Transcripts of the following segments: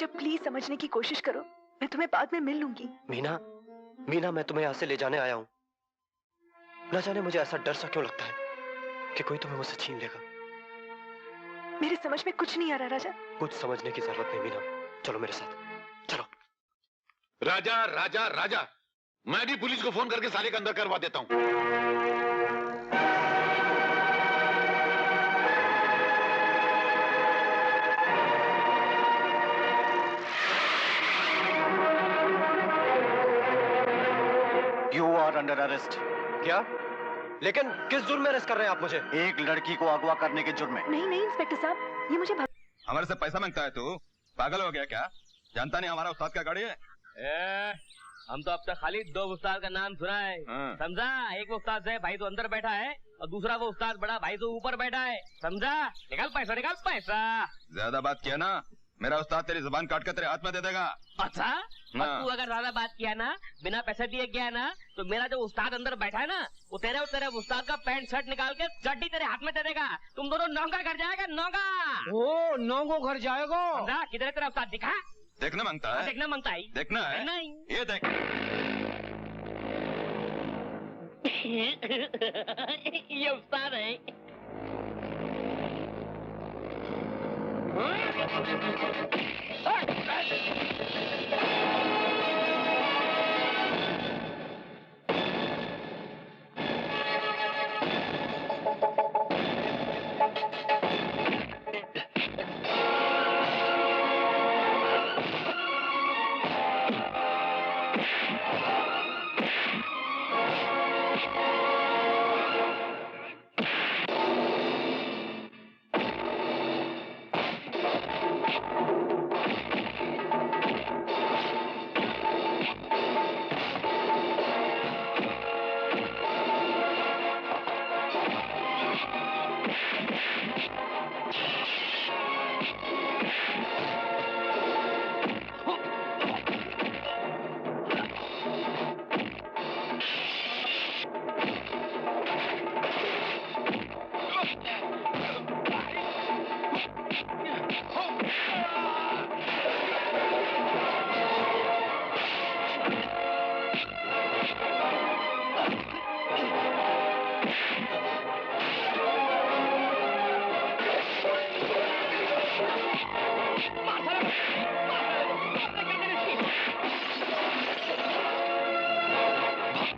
राजा please समझने की कोशिश करो, मैं तुम्हें बाद में मिल लूंगी। मीना, मीना मैं तुम्हें यहाँ से ले जाने आया हूँ। न जाने मुझे ऐसा डर सा क्यों लगता है कि कोई तुम्हें मुझसे छीन लेगा। मेरे समझ में कुछ नहीं आ रहा राजा। कुछ समझने की जरूरत नहीं मीना, चलो मेरे साथ चलो। राजा राजा राजा, मैं भी पुलिस को फोन करके साले का अंदर करवा देता हूँ। You are under arrest. क्या? लेकिन किस जुर्म में अरेस्ट कर रहे हैं आप मुझे? एक लड़की को अगवा करने के जुर्म में। नहीं नहीं इंस्पेक्टर साहब, ये मुझे हमारे से पैसा मांगता है तू? पागल हो गया क्या? जानता नहीं हमारा उस्ताद क्या गाड़ी है? हम तो अब तक खाली 2 उस्ताद का नाम सुना है, समझा? एक वो उस्ताद है भाई तो अंदर बैठा है, और दूसरा वो उस्ताद बड़ा भाई तो ऊपर बैठा है, समझा? निकाल पैसा, निकाल पैसा। ज्यादा बात किया ना, मेरा उस्ताद तेरी जुबान काट कर तेरे हाथ में दे देगा। अच्छा? और तू अगर ज्यादा बात किया ना, बिना पैसे दिए गया ना, तो मेरा जो उस्ताद अंदर बैठा है ना, वो तेरे उस्ताद का पैंट शर्ट निकाल के चड्डी तेरे हाथ में दे देगा। तुम दोनों नौका घर जाएगा, नौका। ओ नौको घर जाएगा? किधर है तेरा उस्ताद? दिखा। देखना मांगता है? देखना मांगता है। देखना है? नहीं। ये देख। ये उस्ताद है।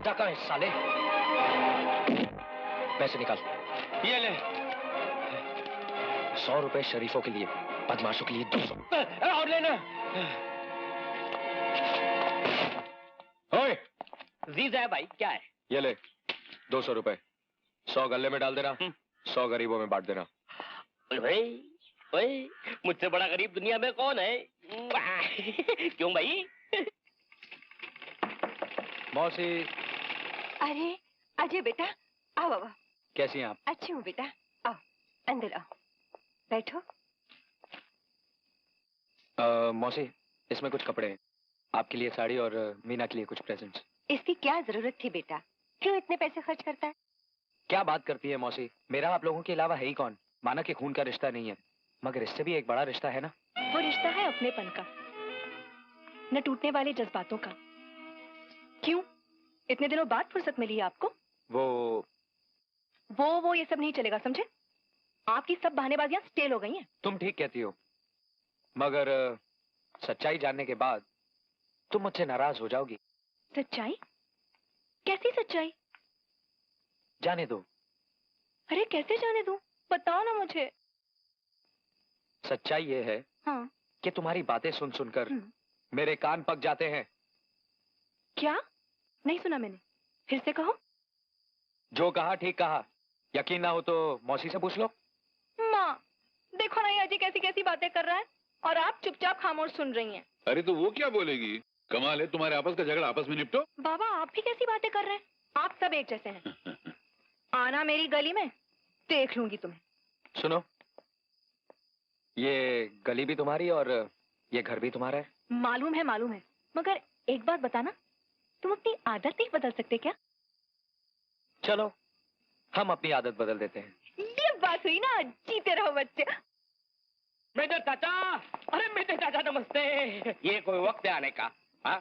कहाँ है साले? पैसे निकाल। ये ले। 100 रुपए शरीफों के लिए, बदमाशों के लिए 200। और लेना। ओए, जीजा है भाई, क्या है? ये ले 200 रुपए, 100 गले में डाल देना, 100 गरीबों में बांट देना। ओए, मुझसे बड़ा गरीब दुनिया में कौन है? क्यों भाई? मौसी। अरे अजय बेटा, आओ आओ। कैसी हैं आप? अच्छी हूँ बेटा, आओ अंदर आओ, बैठो। मौसी, इसमें कुछ कपड़े हैं, आपके लिए साड़ी और मीना के लिए कुछ प्रेजेंट्स। इसकी क्या जरूरत थी बेटा, क्यों इतने पैसे खर्च करता है? क्या बात करती है मौसी, मेरा आप लोगों के अलावा है ही कौन? माना कि खून का रिश्ता नहीं है, मगर इससे भी एक बड़ा रिश्ता है ना। वो रिश्ता है अपनेपन का, न टूटने वाले जज्बातों का। क्यों, इतने दिनों बाद फुर्सत मिली है आपको? वो ये सब नहीं चलेगा, समझे? आपकी सब बहानेबाजियां स्टेल हो गई हैं। तुम ठीक कहती हो, मगर सच्चाई जानने के बाद तुम मुझसे नाराज हो जाओगी। सच्चाई? कैसी सच्चाई? जाने दो। अरे कैसे जाने दूं? बताओ ना मुझे। सच्चाई ये है कि तुम्हारी बातें सुन सुनकर मेरे कान पक जाते हैं। क्या? नहीं सुना मैंने, फिर से कहो। जो कहा ठीक कहा, यकीन ना हो तो मौसी से पूछ लो। माँ, देखो ना ये अजी कैसी कैसी बातें कर रहा है और आप चुपचाप खामोश सुन रही हैं। अरे तो वो क्या बोलेगी? कमाल है, तुम्हारे आपस का झगड़ा आपस में निपटो। बाबा आप भी कैसी बातें कर रहे हैं? आप सब एक जैसे हैं। आना मेरी गली में, देख लूंगी तुम्हें। सुनो, ये गली भी तुम्हारी और ये घर भी तुम्हारा है। मालूम है, मगर एक बात बताना, तुम अपनी आदत नहीं बदल सकते क्या? चलो हम अपनी आदत बदल देते हैं। ये बात हुई ना, जीते रहो बच्चे। मेरे चाचा, अरे मेरे चाचा तो नमस्ते। ये कोई वक्त है आने का? हाँ,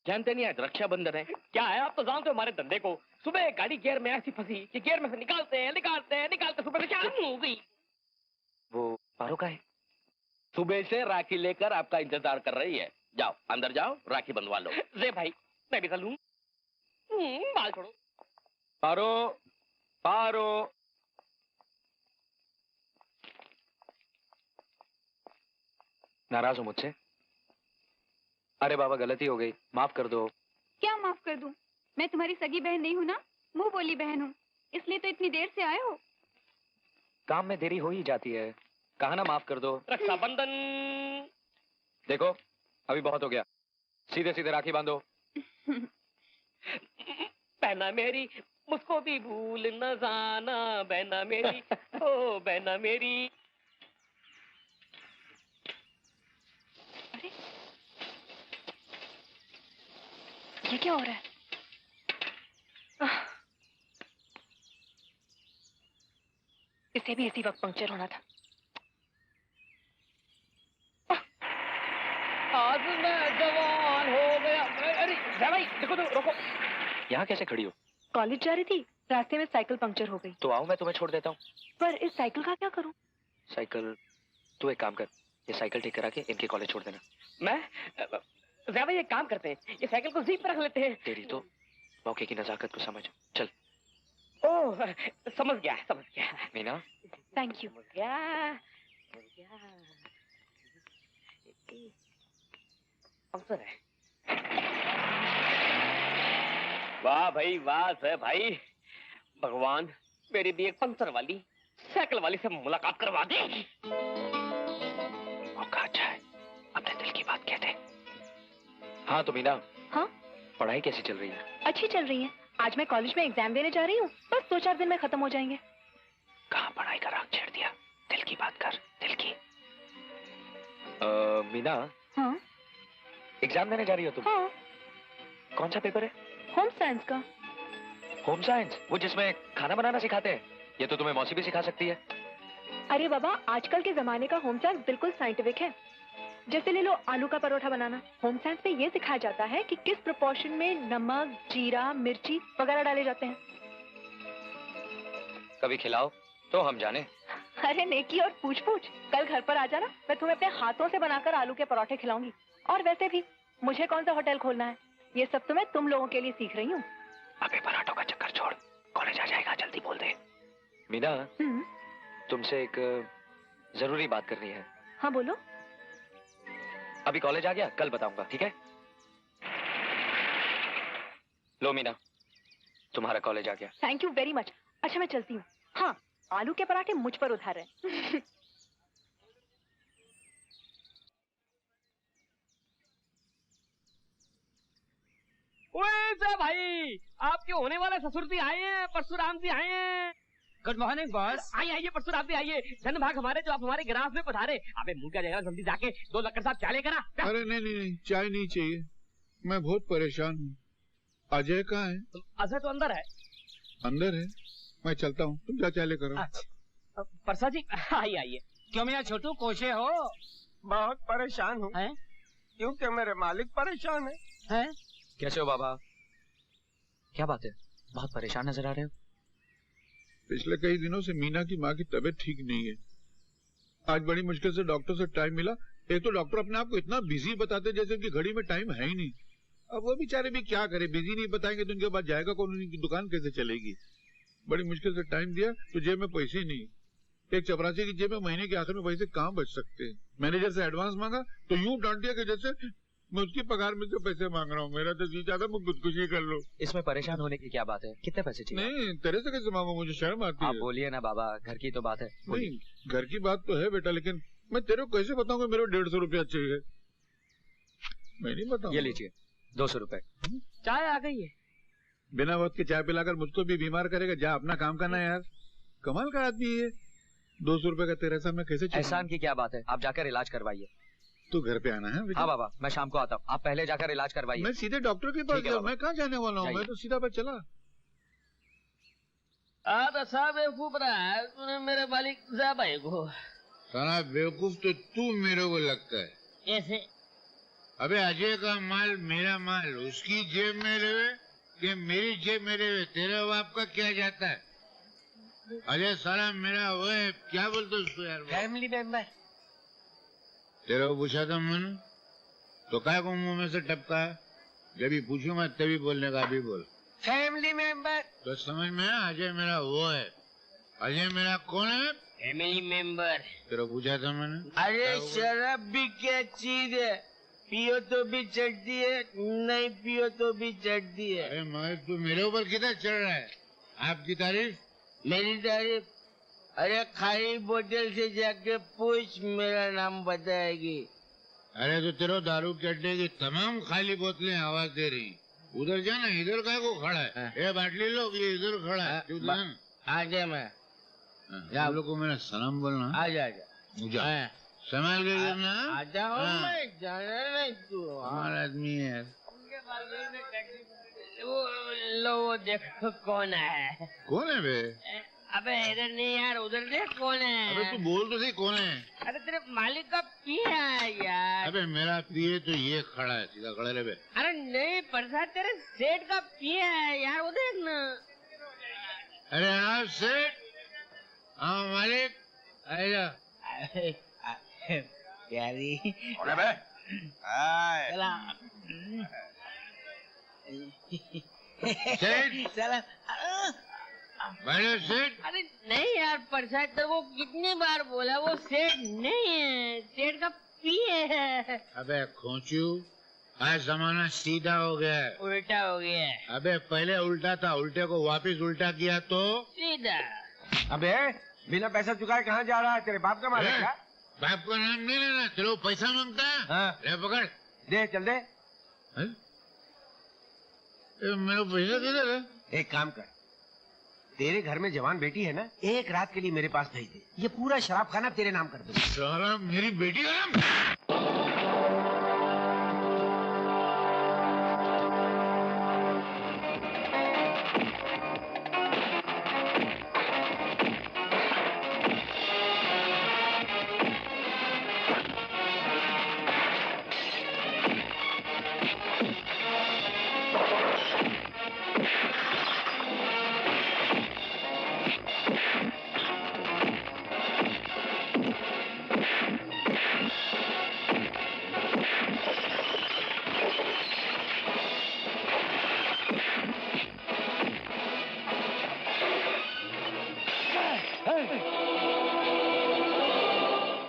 जानते नहीं आज रक्षाबंधन है। क्या है, आप तो जानते हो हमारे धंधे को। सुबह गाड़ी गियर में ऐसी फंसी कि गियर में से निकालते सुबह से शाम हो गई। वो पारो का है? सुबह से राखी लेकर आपका इंतजार कर रही है। जाओ अंदर जाओ, राखी बंधवा लो। रे भाई मैं भी चलूं? बाल छोड़ो। पारो पारो। नाराज हो मुझसे? अरे बाबा गलती हो गई, माफ कर दो। क्या माफ कर दूं? मैं तुम्हारी सगी बहन नहीं हूँ ना, मुंह बोली बहन हूँ, इसलिए तो इतनी देर से आए हो। काम में देरी हो ही जाती है, कहा ना माफ कर दो। रक्षाबंधन। देखो अभी बहुत हो गया, सीधे सीधे राखी बांधो। बहना मेरी मुझको भी भूल न जाना, बहना मेरी ओ बहना मेरी। अरे ये क्या हो रहा है? इसे भी इसी वक्त पंक्चर होना था। आज मैं जवान हो गया। अरे भाई देखो तो, रोको। यहाँ कैसे खड़ी हो? कॉलेज जा रही थी, रास्ते में साइकिल पंक्चर हो गई। तो आओ मैं तुम्हें छोड़ देता हूँ। पर इस साइकिल का क्या करूँ? साइकिल, तू एक काम कर, ये साइकिल ठीक करा के इनके कॉलेज छोड़ देना। मैं भाई एक काम करते हैं, ये साइकिल को जीप पर रख लेते हैं। तेरी तो मौके की नजाकत को समझ। चल। ओह समझ गया मीना। Thank you. समझ गया। अवसर है। वाह भाई वाह सर भाई, भगवान मेरी भी एक पंक्चर वाली साइकिल वाली से मुलाकात करवा दे। मौका अच्छा है, अपने दिल की बात कहते। हाँ तो मीना। हाँ पढ़ाई कैसी चल रही है? अच्छी चल रही है। आज मैं कॉलेज में एग्जाम देने जा रही हूँ, बस 2-4 दिन में खत्म हो जाएंगे। कहाँ पढ़ाई का राग छेड़ दिया, दिल की बात कर, दिल की। मीना। हाँ एग्जाम देने जा रही हो तुम? हाँ। कौन सा पेपर है? होम साइंस का। होम साइंस, वो जिसमें खाना बनाना सिखाते हैं? ये तो तुम्हें मौसी भी सिखा सकती है। अरे बाबा आजकल के जमाने का होम साइंस बिल्कुल साइंटिफिक है। जैसे ले लो आलू का परोठा बनाना, होम साइंस में ये सिखाया जाता है कि किस प्रोपोर्शन में नमक, जीरा, मिर्ची वगैरह डाले जाते हैं। कभी खिलाओ तो हम जाने। अरे नेकी और पूछ पूछ, कल घर पर आ जाना, मैं तुम्हें अपने हाथों से बनाकर आलू के परोठे खिलाऊंगी। और वैसे भी मुझे कौन सा होटल खोलना है, ये सब तो मैं तुम लोगों के लिए सीख रही हूँ। अबे पराठों का चक्कर छोड़, कॉलेज आ जाएगा, जल्दी बोल दे। मीना तुमसे एक जरूरी बात करनी है। हाँ बोलो। अभी कॉलेज आ गया, कल बताऊंगा, ठीक है? लो मीना, तुम्हारा कॉलेज आ गया। Thank you very much. अच्छा मैं चलती हूँ। हाँ आलू के पराठे मुझ पर उधार है। ओए भाई, आपके होने वाले ससुर जी आए हैं, परशुराम जी आए हैं। Good morning boss. आइए परशुराम जी आइए। धन भाग हमारे जो आप हमारे गिरास में पधारे। अबे मुंह क्या जाएगा, जल्दी जाके 2 लक्कर साहब चाय लेकर आ। अरे नहीं चाय नहीं चाहिए, मैं बहुत परेशान हूँ। अजय कहाँ है? अजय तो अंदर है। अंदर है? मैं चलता हूँ, तुम जा चाय लेकर आओ। अच्छा परसा जी आइए। क्यों मियाँ छोटू कोशे हो? बहुत परेशान हूँ क्योंकि मेरे मालिक परेशान है। कैसे हो बाबा? क्या बात है, बहुत परेशान नजर आ रहे हो? पिछले कई दिनों से मीना की माँ की तबीयत ठीक नहीं है। आज बड़ी मुश्किल से डॉक्टर से टाइम मिला। एक तो डॉक्टर अपने आप को इतना बिजी बताते जैसे उनकी घड़ी में टाइम है ही नहीं। अब वो बेचारे भी क्या करे, बिजी नहीं बताएंगे तो उनके बाद जाएगा कौन, उनकी दुकान कैसे चलेगी। बड़ी मुश्किल से टाइम दिया तो जेब में पैसे ही नहीं। एक चपरासी की जेब में महीने के आखिर में पैसे कहाँ बच सकते हैं। मैनेजर से एडवांस मांगा तो यूं डांट दिया कि जैसे मैं उसकी पगार में से पैसे मांग रहा हूँ। मेरा तो जी चाहता मैं खुदकुशी कर लूं। इसमें परेशान होने की क्या बात है, कितने पैसे चाहिए? नहीं तेरे से कैसे मांगू, मुझे शर्म आती है। आप बोलिए ना बाबा, घर की तो बात है। नहीं घर की बात तो है बेटा, लेकिन मैं तेरे को कैसे बताऊंगा मेरे 150 रुपया चाहिए। मैं नहीं बताऊंगा। ये लीजिए 200 रुपए। चाय आ गई है। बिना वक्त के चाय पिलाकर मुझको भी बीमार करेगा। जा अपना काम करना यार, कमाल का आदमी है। 200 रुपए का तेरे सामने कैसे चलेगा? एहसान की क्या बात है, आप जाकर इलाज करवाइए। तू घर पे आना है बेटा? हाँ बाबा, मैं शाम को आता हूँ, आप पहले जाकर इलाज करवाइए। मैं सीधे डॉक्टर के पास जाऊँ? मैं कहाँ जाने वाला हूँ, मैं तो सीधा बस चला। साहब बेवकूफ रहा है तूने मेरे मालिक भाई को। साला बेवकूफ तो तू मेरे को लगता है। ऐसे। अबे अजय का माल मेरा माल उसकी जेब में रहे कि मेरी जेब में रहे, तेरे बाप का क्या जाता है? अजय साला मेरा वो है, क्या बोलते उसको यार? Family member. तेरे को पूछा था मैंने, तो क्या को मुंह में से टपका है? जब भी पूछूंगा तभी बोलने का, अभी बोल। Family member. तो समझ में आया, अजय मेरा वो है। अजय मेरा कौन है? Family member. तेरे को पूछा था मैंने। अरे शराब भी क्या चीज है? पियो तो भी चढ़ती है, नहीं पियो तो भी चढ़ती है। अरे मगर तू मेरे ऊपर कितना चढ़ रहा है? आपकी तारीफ? मेरी तारीफ? अरे खाली बोतल से जाके पूछ, मेरा नाम बताएगी। अरे तो तेरे दारू के अड्डे की तमाम खाली बोतलें आवाज दे रही। उधर जाना, इधर काय को खड़ा है? ये बाटली लो, ये इधर खड़ा है। आजा मैं। आप लोग को मेरा सलाम बोलना। आजा आजा। मुझे संभाल के गिरना। आजा हूँ मैं, जाना नहीं तू। हमारा आदमी है। वो देखो कौन है। कौन है बे? अबे इधर नहीं यार, उधर देख कौन है। अबे तू बोल तो सही, कौन है? अरे तेरे मालिक का पिया है यार। अबे मेरा पिए तो ये खड़ा है, सीधा खड़ा रहे बे। अरे नहीं प्रसाद, तेरे सेठ का पिया है यार, वो देख ना। अरे हाँ सेठ, हाँ मालिक, आएगा। प्यारी। अरे बे, सेठ, सलाम। मैंने सेठ। अरे नहीं यार प्रसाद, तो वो कितनी बार बोला, वो सेठ नहीं है, सेठ का पिए है। अबे खोचू, आज जमाना सीधा हो गया है। उल्टा हो गया है। अबे पहले उल्टा था, उल्टे को वापस उल्टा किया तो सीधा। अबे बिना पैसा चुकाए कहाँ जा रहा है? तेरे बाप का माल है क्या? बाप का नाम नहीं लेना, तेरे को पैसा मांगता है। हाँ। ले पकड़, दे चल दे। मेरा पैसा दे दे। एक काम कर, तेरे घर में जवान बेटी है ना, एक रात के लिए मेरे पास भेज दे। ये पूरा शराब खाना तेरे नाम कर दूंगा। साला मेरी बेटी का नाम?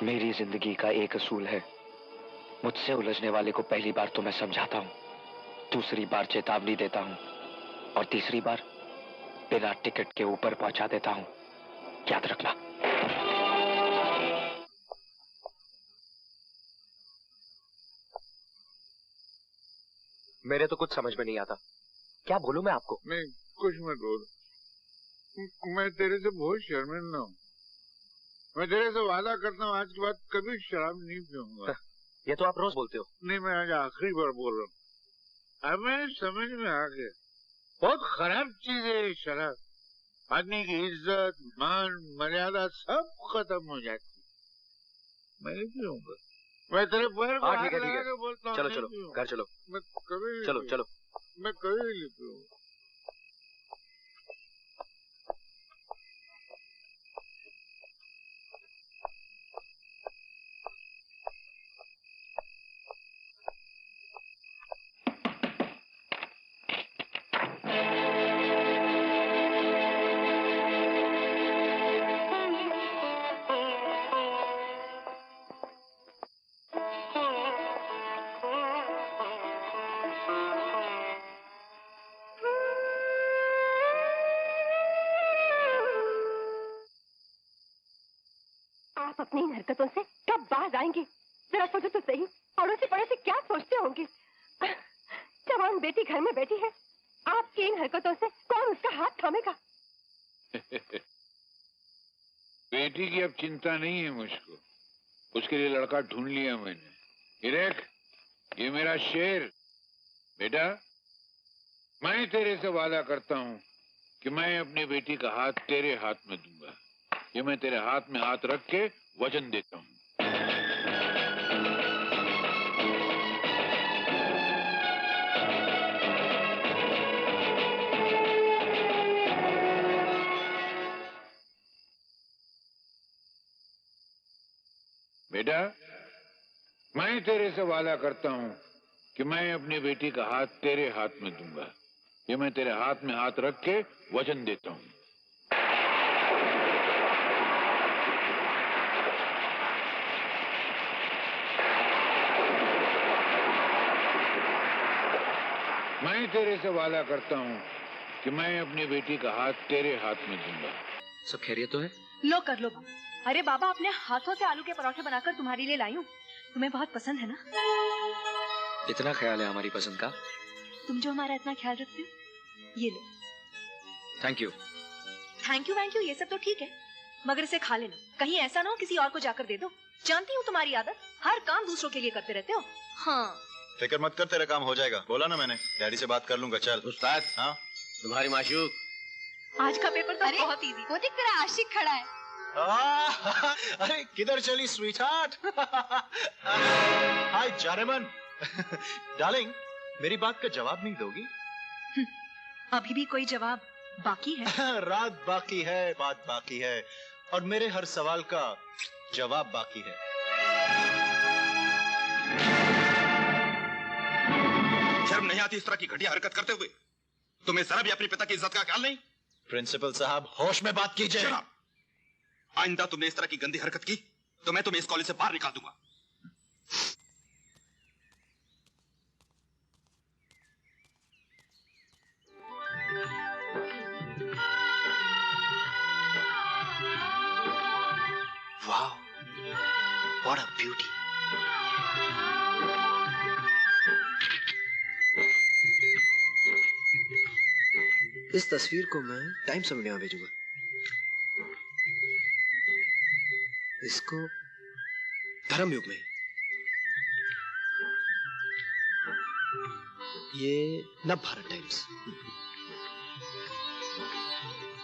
मेरी जिंदगी का एक असूल है, मुझसे उलझने वाले को पहली बार तो मैं समझाता हूँ, दूसरी बार चेतावनी देता हूँ और तीसरी बार बिना टिकट के ऊपर पहुंचा देता हूँ। याद रखना। मेरे तो कुछ समझ में नहीं आता, क्या बोलूं मैं आपको? नहीं कुछ मत बोल, मैं तेरे से बहुत शर्मिंदा हूँ। मैं तेरे से वादा करता हूँ, आज के बाद कभी शराब नहीं पीऊंगा। ये तो आप रोज बोलते हो। नहीं, मैं आज आखिरी बार बोल रहा हूँ। अब मैं समझ में आ गया, बहुत खराब चीज है शराब। आदमी की इज्जत, मान, मर्यादा सब खत्म हो जाती। मैं नहीं पीऊंगा। मैं तेरे पैर को हाथ लगा के बोलता हूँ, चलो चलो घर चलो। मैं कभी चलो चलो। मैं कभी नहीं पीऊंगा। आप अपनी इन हरकतों से कब बाज आएंगे? जरा सोचो तो सही, पड़ोसी पड़ोसी क्या सोचते होंगे? जवान बेटी घर में बैठी है, आपकी इन हरकतों से कौन उसका हाथ थामेगा? बेटी की अब चिंता नहीं है मुझको, उसके लिए लड़का ढूंढ लिया मैंने। ये देख, ये मेरा शेर। बेटा, मैं तेरे से वादा करता हूँ कि मैं अपनी बेटी का हाथ तेरे हाथ में दूंगा। ये मैं तेरे हाथ में हाथ रख के वचन देता हूँ। मैं तेरे से वादा करता हूँ कि मैं अपनी बेटी का हाथ तेरे हाथ में दूंगा। ये मैं तेरे हाथ में हाथ रख के वचन देता हूँ। मैं तेरे से वादा करता हूँ कि मैं अपनी बेटी का हाथ तेरे हाथ में दूंगा। सब खैरियत तो है? लो कर लो बाबा। अरे बाबा, अपने हाथों से आलू के पराठे बनाकर तुम्हारे लिए लाई हूँ। तुम्हें बहुत पसंद है ना? इतना ख्याल है हमारी पसंद का? तुम जो हमारा इतना ख्याल रखते हो, ये लो। Thank you. थैंक यू ये सब तो ठीक है, मगर इसे खा लेना। कहीं ऐसा ना हो किसी और को जाकर दे दो। जानती हूँ तुम्हारी आदत, हर काम दूसरों के लिए करते रहते हो। हाँ, फिक्र मत कर, तेरा काम हो जाएगा। बोला ना मैंने, डैडी से बात कर लूंगा। चल उस्ताद। हाँ, तुम्हारी माशूक। आज का पेपर तो बहुत इजी। वो देख तेरा आशिक खड़ा है। अरे किधर चली स्वीटहार्ट? हाय जारेमन। डार्लिंग, मेरी बात का जवाब नहीं दोगी? अभी भी कोई जवाब बाकी है? रात बाकी है, बात बाकी है, और मेरे हर सवाल का जवाब बाकी है। शर्म नहीं आती इस तरह की घटिया हरकत करते हुए? तुम्हें जरा भी अपने पिता की इज्जत का ख्याल नहीं? प्रिंसिपल साहब, होश में बात कीजिए। आइंदा तुमने इस तरह की गंदी हरकत की तो मैं तुम्हें इस कॉलेज से बाहर निकाल दूंगा। वाह, व्हाट अ ब्यूटी। इस तस्वीर को मैं टाइम्स ऑफ इंडिया में भेजूंगा। इसको धर्मयुग में, ये नव भारत टाइम्स।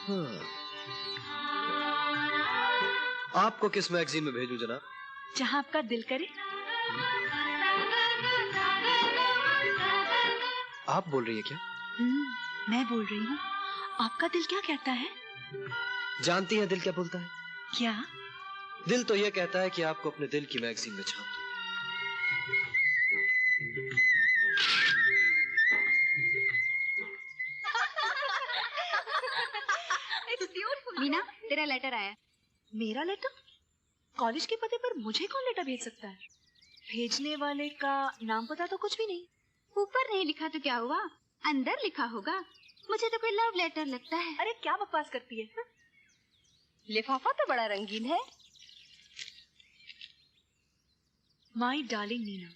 हाँ, आपको किस मैगजीन में भेजूं जनाब? जहां आपका दिल करे। आप बोल रही है क्या? मैं बोल रही हूँ। आपका दिल क्या कहता है? जानती हैं दिल क्या बोलता है? क्या? दिल तो ये कहता है कि आपको अपने दिल की मैगजीन में छाप दूं। मीना, तेरा लेटर आया। मेरा लेटर? कॉलेज के पते पर मुझे कौन लेटर भेज सकता है? भेजने वाले का नाम पता तो कुछ भी नहीं। ऊपर नहीं लिखा तो क्या हुआ, अंदर लिखा होगा। मुझे तो कोई लव लेटर लगता है। अरे क्या बकवास करती है? लिफाफा तो बड़ा रंगीन है। माई डार्लिंग नीना,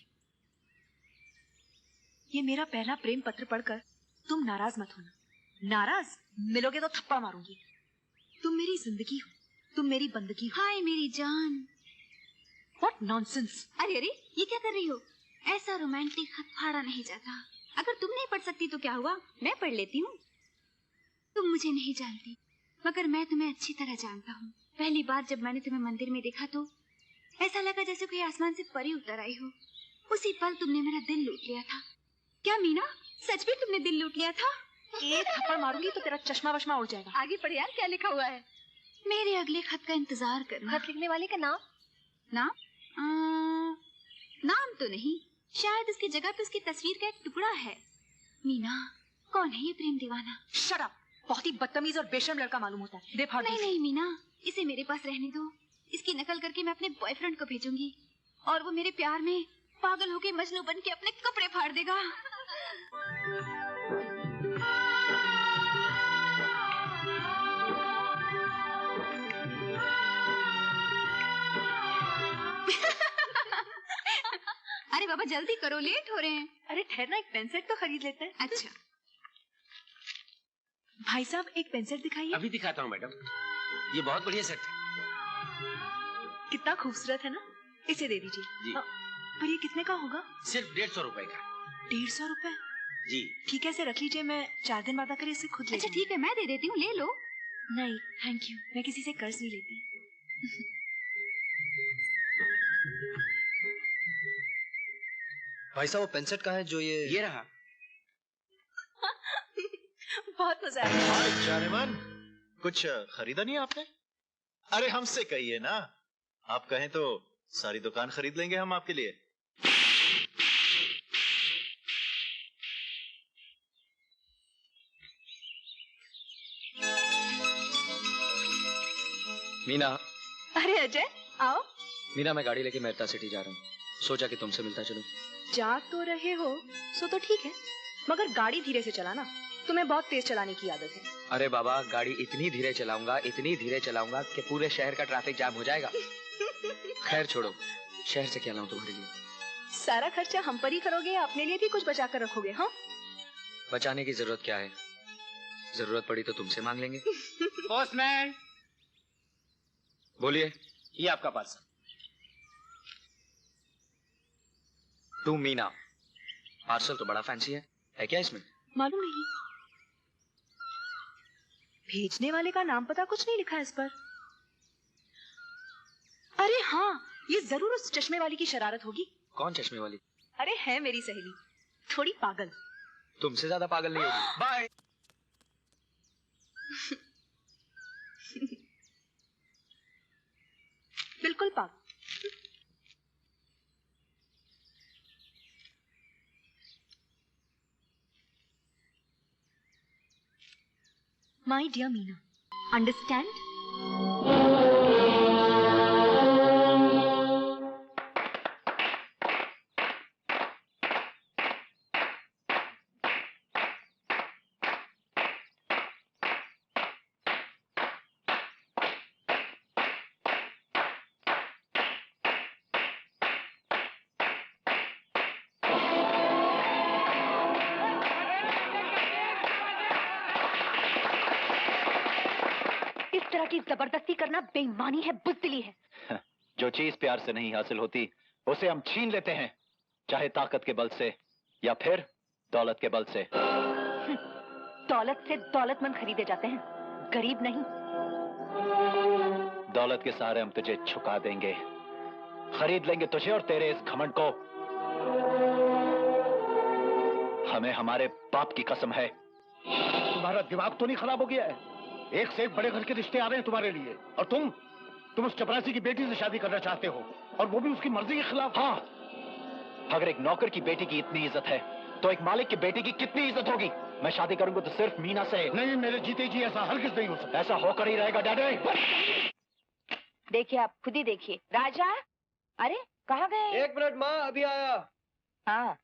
ये मेरा पहला प्रेम पत्र पढ़कर तुम नाराज मत होना। नाराज मिलोगे तो थप्पड़ मारूंगी। तुम मेरी जिंदगी हो, तुम मेरी बंदगी हो। हाय मेरी जान। What nonsense. अरे अरे, ये क्या कर रही हो? ऐसा रोमांटिक खत फाड़ा नहीं जाता। अगर तुम नहीं पढ़ सकती तो क्या हुआ, मैं पढ़ लेती हूँ। तुम मुझे नहीं जानती, मगर मैं तुम्हें अच्छी तरह जानता हूँ। पहली बार जब मैंने तुम्हें मंदिर में देखा तो ऐसा लगा जैसे कोई आसमान से परी उतर आई हो। उसी पल तुमने मेरा दिल लूट लिया था। क्या मीना, सच में तुमने दिल लूट लिया था? एक थप्पड़ मारूंगी तो तेरा चश्मा वश्मा उड़ जाएगा। आगे पढ़ यार, क्या लिखा हुआ है? मेरे अगले खत का इंतजार करना। खत लिखने वाले का नाम? नाम तो नहीं, शायद उसकी जगह पे उसकी तस्वीर का एक टुकड़ा है। मीना, कौन है ये प्रेम दीवाना? Shut up. बहुत ही बदतमीज और बेशर्म लड़का मालूम होता है। दे फाड़। नहीं नहीं मीना, इसे मेरे पास रहने दो। इसकी नकल करके मैं अपने बॉयफ्रेंड को भेजूंगी और वो मेरे प्यार में पागल होके मजनू बन के अपने कपड़े फाड़ देगा। अरे बाबा जल्दी करो, लेट हो रहे हैं। अरे ठहरना, एक पेन सेट तो खरीद लेते हैं। अच्छा भाई साहब, एक पेन सेट दिखाइए। अभी दिखाता हूँ मैडम, ये बहुत बढ़िया सेट है। कितना खूबसूरत है ना? इसे दे दीजिए जी। पर ये कितने का होगा? सिर्फ 150 रुपए का। 150 रुपए? जी ठीक है, इसे रख लीजिए, मैं 4 दिन बाद आकर इसे खुद ले अच्छा लूंगी। ठीक है, मैं दे देती हूँ, ले लो। नहीं थैंक यू, मैं किसी से कर्ज नहीं लेती। भाई साहब, वो पेन सेट कहाँ है जो ये रहा। बहुत मजा आया। हाय जानेमन, कुछ खरीदा नहीं आपने? अरे हमसे कहिए ना, आप कहें तो सारी दुकान खरीद लेंगे हम आपके लिए। मीना। अरे अजय, आओ। मीना, मैं गाड़ी लेके मेहता सिटी जा रहा हूँ। सोचा कि तुमसे मिलता चलूं। जा तो रहे हो सो तो ठीक है, मगर गाड़ी धीरे से चलाना। तुम्हें बहुत तेज चलाने की आदत है। अरे बाबा, गाड़ी इतनी धीरे चलाऊंगा कि पूरे शहर का ट्रैफिक जाम हो जाएगा। खैर छोड़ो, शहर से क्या लाऊं तुम्हारे लिए? सारा खर्चा हम पर ही करोगे या अपने लिए भी कुछ बचा कर रखोगे? हाँ, बचाने की जरूरत क्या है? जरूरत पड़ी तो तुमसे मांग लेंगे। पोस्टमैन, बोलिए। ये आपका पार्सल। तू मीना, पार्सल तो बड़ा फैंसी है क्या इसमें? मालूम नहीं, भेजने वाले का नाम पता कुछ नहीं लिखा है इस पर। अरे हाँ, ये जरूर उस चश्मे वाली की शरारत होगी। कौन चश्मे वाली? अरे है मेरी सहेली, थोड़ी पागल। तुमसे ज्यादा पागल नहीं होगी। बाय। बिल्कुल पागल। My dear Meena, understand? की जबरदस्ती करना बेईमानी है, बुज़दिली है। जो चीज प्यार से नहीं हासिल होती उसे हम छीन लेते हैं, चाहे ताकत के बल से या फिर दौलत के बल से। दौलत से दौलतमंद खरीदे जाते हैं, गरीब नहीं। दौलत के सहारे हम तुझे झुका देंगे, खरीद लेंगे तुझे और तेरे इस घमंड को। हमें हमारे बाप की कसम है। तुम्हारा दिमाग तो नहीं खराब हो गया है? एक से एक बड़े घर के रिश्ते आ रहे हैं तुम्हारे लिए, और तुम उस चपरासी की बेटी से शादी करना चाहते हो, और वो भी उसकी मर्जी के खिलाफ। हाँ, अगर एक नौकर की बेटी की इतनी इज्जत है तो एक मालिक की बेटी की कितनी इज्जत होगी। मैं शादी करूंगा तो सिर्फ मीना से। नहीं, मेरे जीते जी ऐसा हरगिज़ नहीं हो सकता। ऐसा होकर ही रहेगा डैडी। देखिए, आप खुद ही देखिए। राजा, अरे कहाँ गए? 1 मिनट माँ, अभी आया। हाँ।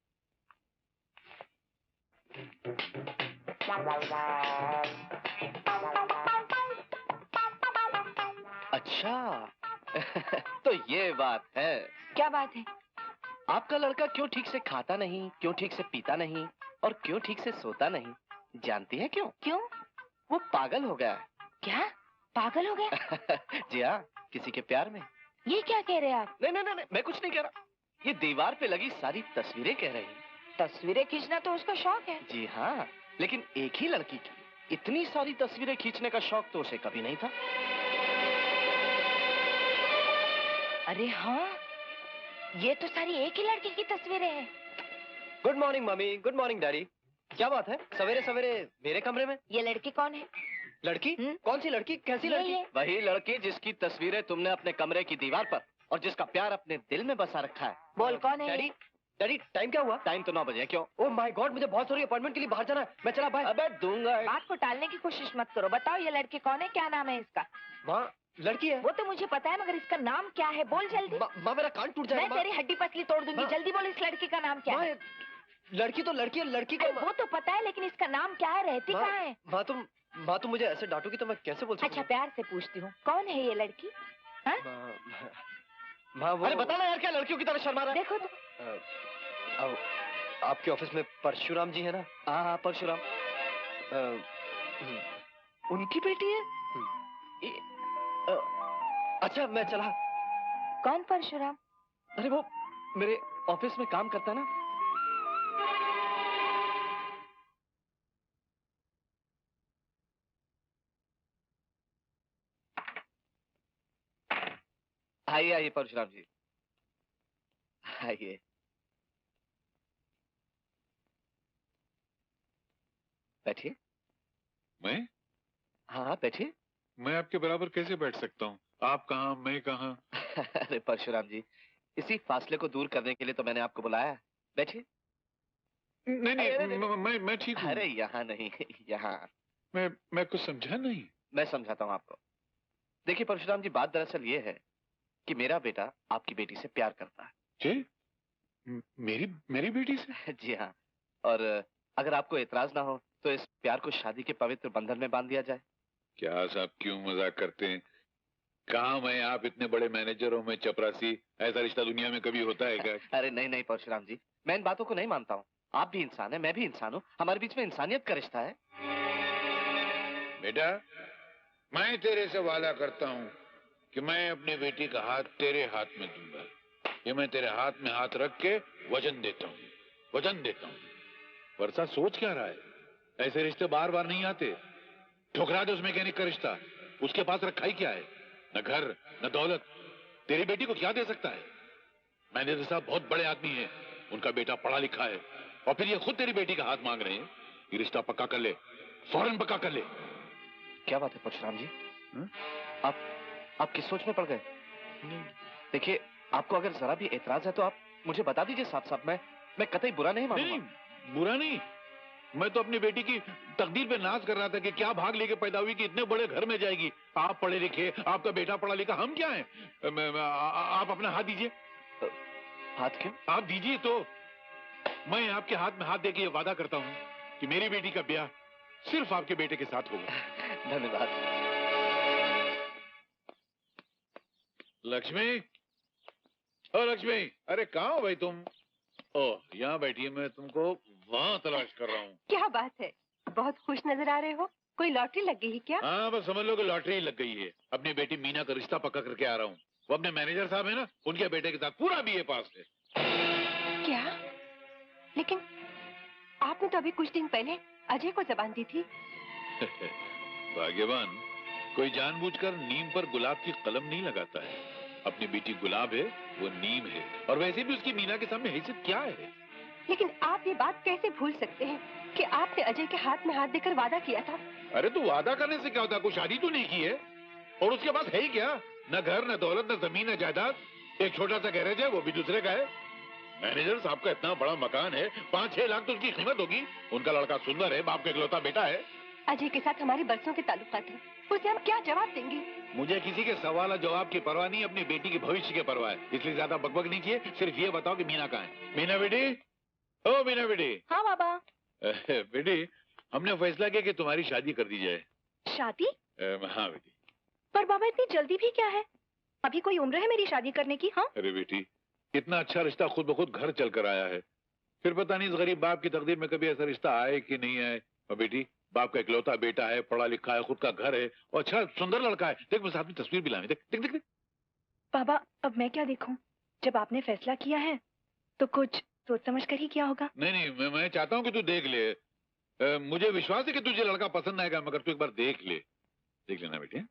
अच्छा तो ये बात है। क्या बात है? आपका लड़का क्यों ठीक से खाता नहीं, क्यों ठीक से पीता नहीं, और क्यों ठीक से सोता नहीं, जानती है क्यों? क्यों? वो पागल हो गया है। क्या? पागल हो गया? जी हाँ, किसी के प्यार में। ये क्या कह रहे हैं आप? नहीं, मैं कुछ नहीं कह रहा। ये दीवार पे लगी सारी तस्वीरें कह रही हैं। तस्वीरें खींचना तो उसका शौक है। जी हाँ, लेकिन एक ही लड़की की इतनी सारी तस्वीरें खींचने का शौक तो उसे कभी नहीं था। अरे हाँ, ये तो सारी एक ही लड़की की तस्वीरें हैं। Good morning mummy, good morning daddy. क्या बात है सवेरे सवेरे मेरे कमरे में? ये लड़की कौन है? लड़की? कौन सी लड़की? कैसी लड़की? वही लड़की जिसकी तस्वीरें तुमने अपने कमरे की दीवार पर और जिसका प्यार अपने दिल में बसा रखा है। बोल कौन है? डैडी टाइम क्या हुआ? टाइम तो 9 बजे। क्यों? ओह माय गॉड, मुझे बहुत सारी अपॉइंटमेंट के लिए बाहर जाना है। मैं चला बाय। अबे दूंगा। बात को टालने की कोशिश मत करो। बताओ ये लड़की कौन है, क्या नाम है इसका? माँ, लड़की है। वो तो मुझे पता है, मगर इसका नाम क्या है? बोल जल्दी। माँ, मेरा कान टूट जाएगा। मैं तेरी हड्डी पसली तोड़ दूंगी। जल्दी बोल, इस लड़की का नाम क्या है? लड़की तो लड़की है, लड़की का वो तो पता है, लेकिन इसका नाम क्या है? रहती कहाँ है? माँ तुम मुझे ऐसे डांटोगी तो मैं कैसे बोल सकती हूँ? अच्छा, प्यार से पूछती हूँ, कौन है ये लड़की? माँ वो... अरे बता ना यार, क्या लड़कियों की तरह शर्मा रहा है? देखो तो। आपके ऑफिस में परशुराम जी है ना? हाँ, परशुराम। उनकी बेटी है? अच्छा, मैं चला। कौन परशुराम? अरे वो मेरे ऑफिस में काम करता ना। आइए परशुराम जी, आइए। बैठिए। मैं? हाँ, बैठिए। मैं आपके बराबर कैसे बैठ सकता हूँ? आप कहाँ, मैं कहाँ? अरे परशुराम जी, इसी फासले को दूर करने के लिए तो मैंने आपको बुलाया। बैठिए। नहीं, मैं ठीक हूँ। अरे यहाँ नहीं, यहाँ। मैं कुछ समझा नहीं। मैं समझाता हूँ आपको। देखिए परशुराम जी, बात दरअसल ये है कि मेरा बेटा आपकी बेटी से प्यार करता है। जी? मेरी बेटी से? जी हाँ, और अगर आपको एतराज ना हो तो इस प्यार को शादी के पवित्र बंधन में बांध दिया जाए। क्या साहब क्यों मजाक करते हैं? कहाँ मैं, आप इतने बड़े मैनेजर हो, मैं चपरासी, ऐसा रिश्ता दुनिया में कभी होता है क्या? अरे नहीं नहीं परशुराम जी, मैं इन बातों को नहीं मानता हूँ। आप भी इंसान है, मैं भी इंसान हूँ, हमारे बीच में इंसानियत का रिश्ता है। बेटा, मैं तेरे से वादा करता हूँ कि मैं अपनी बेटी का हाथ तेरे हाथ में दूंगा। ये मैं तेरे हाथ में हाथ रख के वचन देता हूँ, वचन देता हूँ। वर्षा सोच क्या रहा है? ऐसे रिश्ते बार बार नहीं आते। ठुकरा दे उस मैकेनिक का रिश्ता, उसके पास रखा ही क्या है? न घर न दौलत, तेरी बेटी को क्या दे सकता है? मैनेजर साहब बहुत बड़े आदमी हैं, उनका बेटा पढ़ा लिखा है, और फिर ये खुद तेरी बेटी का हाथ मांग रहे हैं। ये रिश्ता पक्का कर ले, फौरन पक्का कर ले। क्या बात है परशुराम जी? आप किस सोच में पड़ गए? देखिए, आपको अगर जरा भी एतराज है तो आप मुझे बता दीजिए साफ साफ। मैं कतई बुरा नहीं मानूंगा। नहीं, बुरा नहीं। मैं तो अपनी बेटी की तकदीर पे नाज कर रहा था कि क्या भाग लेके पैदा हुई कि इतने बड़े घर में जाएगी। आप पढ़े लिखे, आपका बेटा पढ़ा लिखा, हम क्या हैं? आप अपना हाथ दीजिए। हाथ क्यों? आप दीजिए तो मैं आपके हाथ में हाथ देके ये वादा करता हूँ कि मेरी बेटी का ब्याह सिर्फ आपके बेटे के साथ होगा। धन्यवाद। लक्ष्मी, ओ लक्ष्मी, अरे कहाँ हो भाई तुम? ओह, यहाँ बैठी है, मैं तुमको वहाँ तलाश कर रहा हूँ। क्या बात है, बहुत खुश नजर आ रहे हो। कोई लॉटरी लग गई है क्या? हाँ, बस समझ लो कि लॉटरी लग गई है। अपनी बेटी मीना का रिश्ता पक्का करके आ रहा हूँ। वो अपने मैनेजर साहब है ना, उनके बेटे के साथ पूरा बीए पास है। क्या? लेकिन आपने तो अभी कुछ दिन पहले अजय को जबान दी थी। भाग्यवान कोई जानबूझकर नीम पर गुलाब की कलम नहीं लगाता है। अपनी बेटी गुलाब है, वो नीम है, और वैसे भी उसकी मीना के सामने हैसियत क्या है? लेकिन आप ये बात कैसे भूल सकते हैं कि आपने अजय के हाथ में हाथ देकर वादा किया था? अरे तो वादा करने से क्या होता है? कोई शादी तो नहीं की है, और उसके पास है ही क्या? न घर, न दौलत, न जमीन, न जायदाद। एक छोटा सा गैरेज है, वो भी दूसरे का है। मैनेजर साहब का इतना बड़ा मकान है, 5-6 लाख तो उसकी कीमत होगी। उनका लड़का सुंदर है, बाप का इकलौता बेटा है। अजय के साथ हमारे बरसों के ताल्लुकात हैं, उसे हम क्या जवाब देंगे? मुझे किसी के सवाल और जवाब की परवाह नहीं, अपनी बेटी के भविष्य की परवाह है। इसलिए ज्यादा बकबक नहीं किए, सिर्फ ये बताओ कि मीना कहाँ है? मीना बेटी, ओ मीना बेटी। हाँ बाबा। बेटी, हमने फैसला किया कि तुम्हारी शादी कर दी जाए। शादी? हाँ बेटी। पर बाबा इतनी जल्दी भी क्या है? अभी कोई उम्र है मेरी शादी करने की? हाँ। अरे बेटी, इतना अच्छा रिश्ता खुद ब खुद घर चल कर आया है, फिर पता नहीं इस गरीब बाप की तकदीर में कभी ऐसा रिश्ता आए कि नहीं आए। और बेटी, बाप का इकलौता बेटा है, पढ़ा लिखा है, खुद का घर है, और अच्छा सुंदर लड़का है। देख, मैं साथ में तस्वीर भी लाऊं। देख देख देख। बाबा, अब मैं क्या देखूं? जब आपने फैसला किया है तो कुछ सोच समझ कर ही किया होगा। नहीं नहीं, मैं चाहता हूँ कि तू देख ले। मुझे विश्वास है कि तुझे लड़का पसंद आएगा, मगर तू एक बार देख ले। देख लेना बेटी।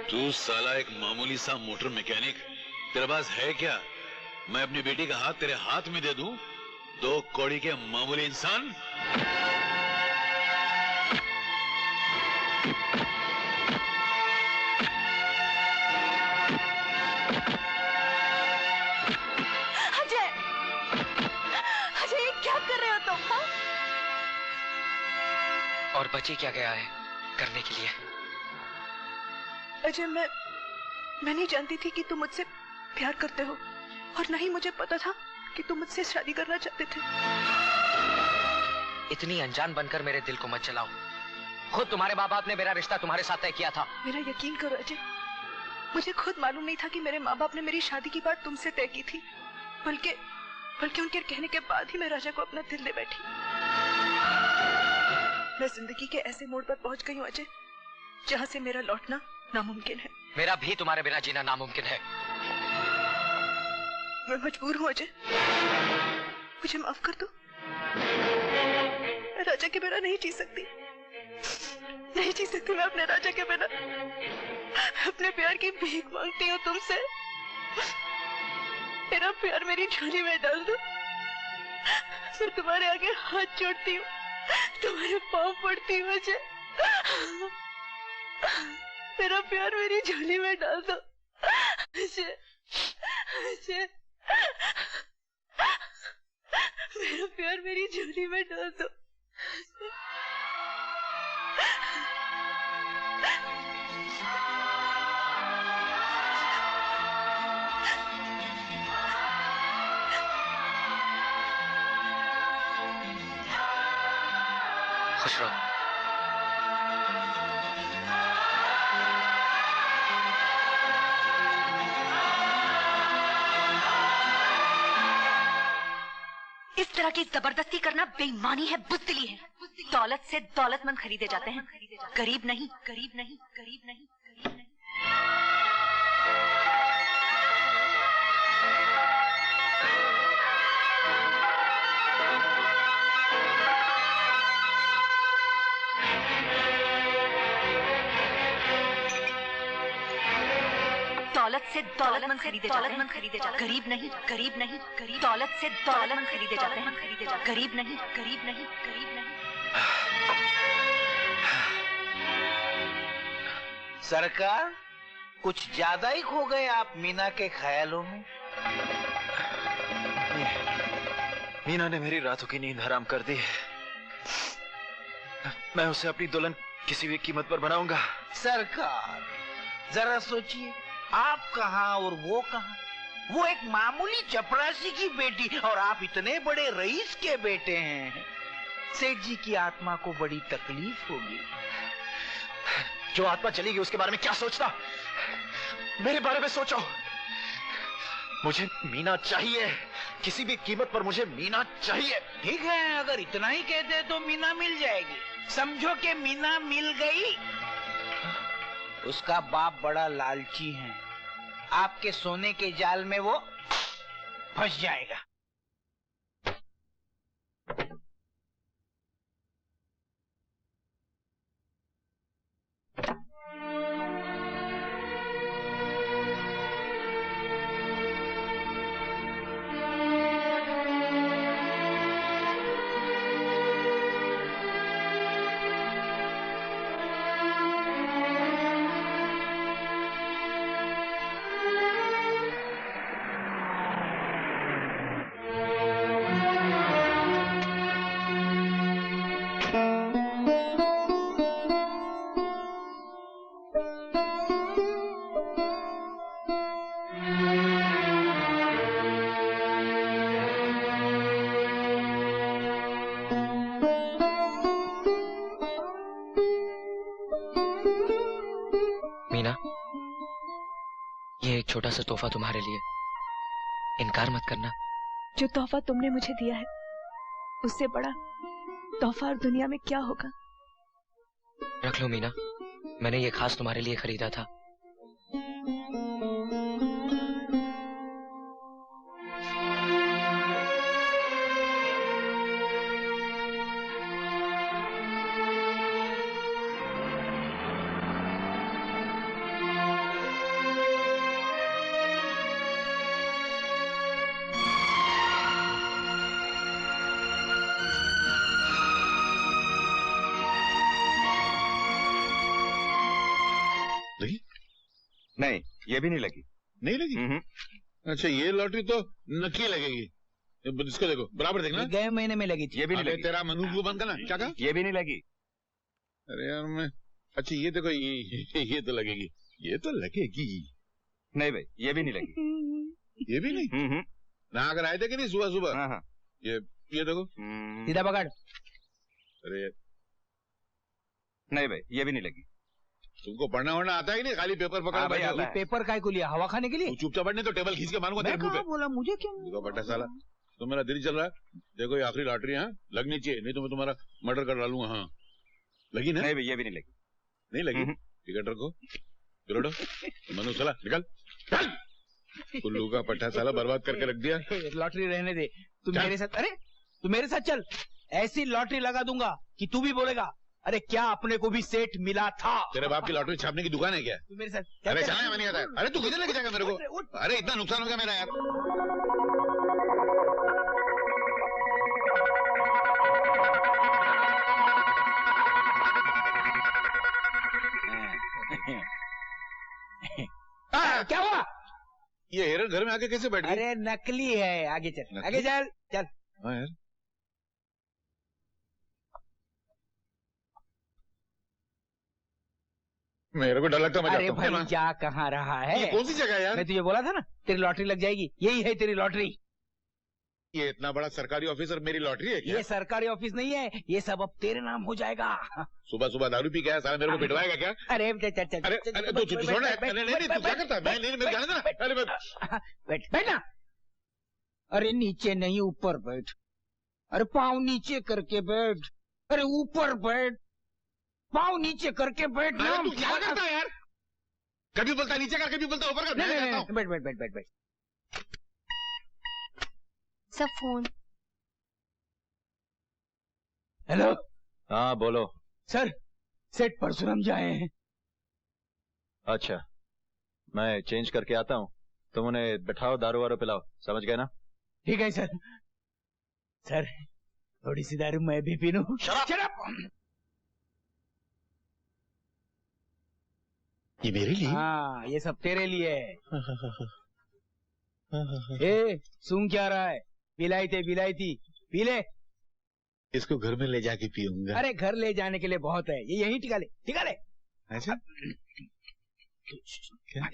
तू साला एक मामूली सा मोटर मैकेनिक, तेरे पास है क्या? मैं अपनी बेटी का हाथ तेरे हाथ में दे दूं? 2 कौड़ी के मामूली इंसान। अजय, अजय क्या कर रहे हो तुम? हाँ? और बची क्या गया है करने के लिए? अजय, मैं नहीं जानती थी कि तुम मुझसे प्यार करते हो, और नहीं मुझे पता था कि तुम मुझसे शादी करना चाहते थे। इतनी अनजान बनकर मेरे दिल को मत जलाओ। खुद तुम्हारे माँ बाप ने मेरा रिश्ता तुम्हारे साथ तय किया था। मेरा यकीन करो अजय, मुझे खुद मालूम नहीं था कि मेरे माँ बाप ने मेरी शादी की बात तुमसे तय की थी, बल्कि उनके कहने के बाद ही मैं राजा को अपना दिल दे बैठी। मैं जिंदगी के ऐसे मोड़ पर पहुंच गई हूँ अजय, जहाँ से मेरा लौटना नामुमकिन है। मेरा भी तुम्हारे बिना जीना नामुमकिन है। मैं मजबूर हूँ अजय, मुझे माफ कर दो। मैं राजा के बिना नहीं जी सकती, नहीं जी सकती मैं अपने राजा के बिना। अपने प्यार की भीख मांगती हूँ तुमसे, मेरा प्यार मेरी झोली में डाल दो। मैं तुम्हारे आगे हाथ जोड़ती हूँ, तुम्हारे पाँव पड़ती हूँ मुझे, मेरा प्यार मेरी झोली में डाल दो मुझे, मेरा प्यार मेरी झोली में डाल दो। खुश रहो। इस तरह की जबरदस्ती करना बेईमानी है, बुज़दिली है। दौलत से दौलतमंद खरीदे जाते हैं, गरीब नहीं, गरीब नहीं, गरीब नहीं, गरीब नहीं। दौलत से दौलतमंद खरीदे जाते हैं, गरीब नहीं, गरीब नहीं, गरीब। दौलत से दौलतमंद खरीदे जाते हैं, गरीब नहीं, गरीब नहीं, गरीब नहीं। सरकार, कुछ ज्यादा ही खो गए आप मीना के ख्यालों में। मीना ने मेरी रातों की नींद हराम कर दी। मैं उसे अपनी दुल्हन किसी भी कीमत पर बनाऊंगा। सरकार, जरा सोचिए, आप कहाँ और वो कहाँ। वो एक मामूली चपरासी की बेटी और आप इतने बड़े रईस के बेटे हैं। सेठ जी की आत्मा को बड़ी तकलीफ होगी। जो आत्मा चली गई उसके बारे में क्या सोचना, मेरे बारे में सोचो। मुझे मीना चाहिए, किसी भी कीमत पर मुझे मीना चाहिए। ठीक है, अगर इतना ही कहते हैं तो मीना मिल जाएगी। समझो कि मीना मिल गई। उसका बाप बड़ा लालची है, आपके सोने के जाल में वो फंस जाएगा। छोटा सा तोहफा तुम्हारे लिए, इनकार मत करना। जो तोहफा तुमने मुझे दिया है उससे बड़ा तोहफा और दुनिया में क्या होगा। रख लो मीना, मैंने ये खास तुम्हारे लिए खरीदा था। नहीं, ये भी नहीं लगी। नहीं लगी? अच्छा, ये लॉटरी तो नकली लगेगी। इसको देखो, बराबर देखना। गए महीने में लगी थी। ये भी नहीं लगी। तेरा मनूज को बंद करना। क्या कहा? ये भी नहीं लगी। अरे यार मैं, अच्छा ये देखो, ये तो लगेगी, ये तो लगेगी। नहीं भाई, ये भी नहीं लगी। ये भी नहीं? ना अगर आए थे कि नहीं सुबह सुबह। हाँ। ये देखो, सीधा पकड़। अरे नहीं भाई, ये भी नहीं लगी। तुमको पढ़ना वढ़ना आता है नहीं, खाली पेपर पकड़ बैठे हो। पेपर काय को लिया, हवा खाने के लिए? चुपचाप बैठने तो टेबल खींच के मारूंगा तेरे मुंह पे। बोला मुझे क्यों? देखो बट्टा साला, तो मेरा दिल चल रहा है। देखो ये आखिरी लॉटरी है, लगनी चाहिए, नहीं तो मैं तुम्हारा मर्डर कर डालूंगा। हाँ लगी ना? नहीं भाई, ये भी नहीं लगी। नहीं लगी? टिकट रखो, चलो मनु साला निकल। कुल्लू का पट्टा साला बर्बाद करके रख दिया। लॉटरी रहने दे, तू मेरे साथ। अरे तू मेरे साथ चल, ऐसी लॉटरी लगा दूंगा कि तू भी बोलेगा अरे क्या अपने को भी सेठ मिला था। तेरे बाप की लॉटरी छापने की दुकान है क्या? तू मेरे साथ। अरे चला है, नहीं आता है। अरे तू किधर लेके जाएगा मेरे को? अरे इतना नुकसान हो गया मेरा यार। क्या हुआ? ये हिरन घर में आके कैसे बैठ गई? अरे नकली है। आगे चल, आगे चल, चल। हाँ यार, मेरे को डर लगता, मैं अरे जाता हूँ। भाई जा कहाँ रहा है? ये कौन सी जगह है यार? मैं तुझे बोला था ना तेरी लॉटरी लग जाएगी। यही है तेरी लॉटरी। ये इतना बड़ा सरकारी ऑफिसर मेरी लॉटरी है क्या? ये सरकारी ऑफिस नहीं है, ये सब अब तेरे नाम हो जाएगा। सुबह सुबह दारू पी गया साला, मेरे को पिटवाएगा क्या? अरे चल चल अरे तू छोड़, नहीं तू क्या करता है? मैं नहीं, मेरे जाने देना। अरे बैठना। अरे नीचे नहीं ऊपर बैठ। अरे पाँव नीचे करके बैठ। अरे ऊपर बैठ, पाँव नीचे करके बैठ ना। तू क्या करता है यार? कभी बोलता नीचे का, कभी बोलता ऊपर का। बैठ बैठ बैठ बैठ बैठ। सब फोन। हेलो। हाँ बोलो। सर, सेठ परशुराम जी आए हैं। अच्छा, मैं चेंज करके आता हूँ, तुम उन्हें बिठाओ, दारू वारू पिलाओ, समझ गए ना? ठीक है सर। सर थोड़ी सी दारू मैं भी पी लूं? शराब। ये मेरे लिए? हाँ, ये सब तेरे लिए है। ए, सूंघ क्या रहा है? पिलाई थी, पी ले। इसको घर में ले जाके पीऊंगा। अरे घर ले जाने के लिए बहुत है, ये यहीं टिका ले, टिका ले। ऐसा? क्या?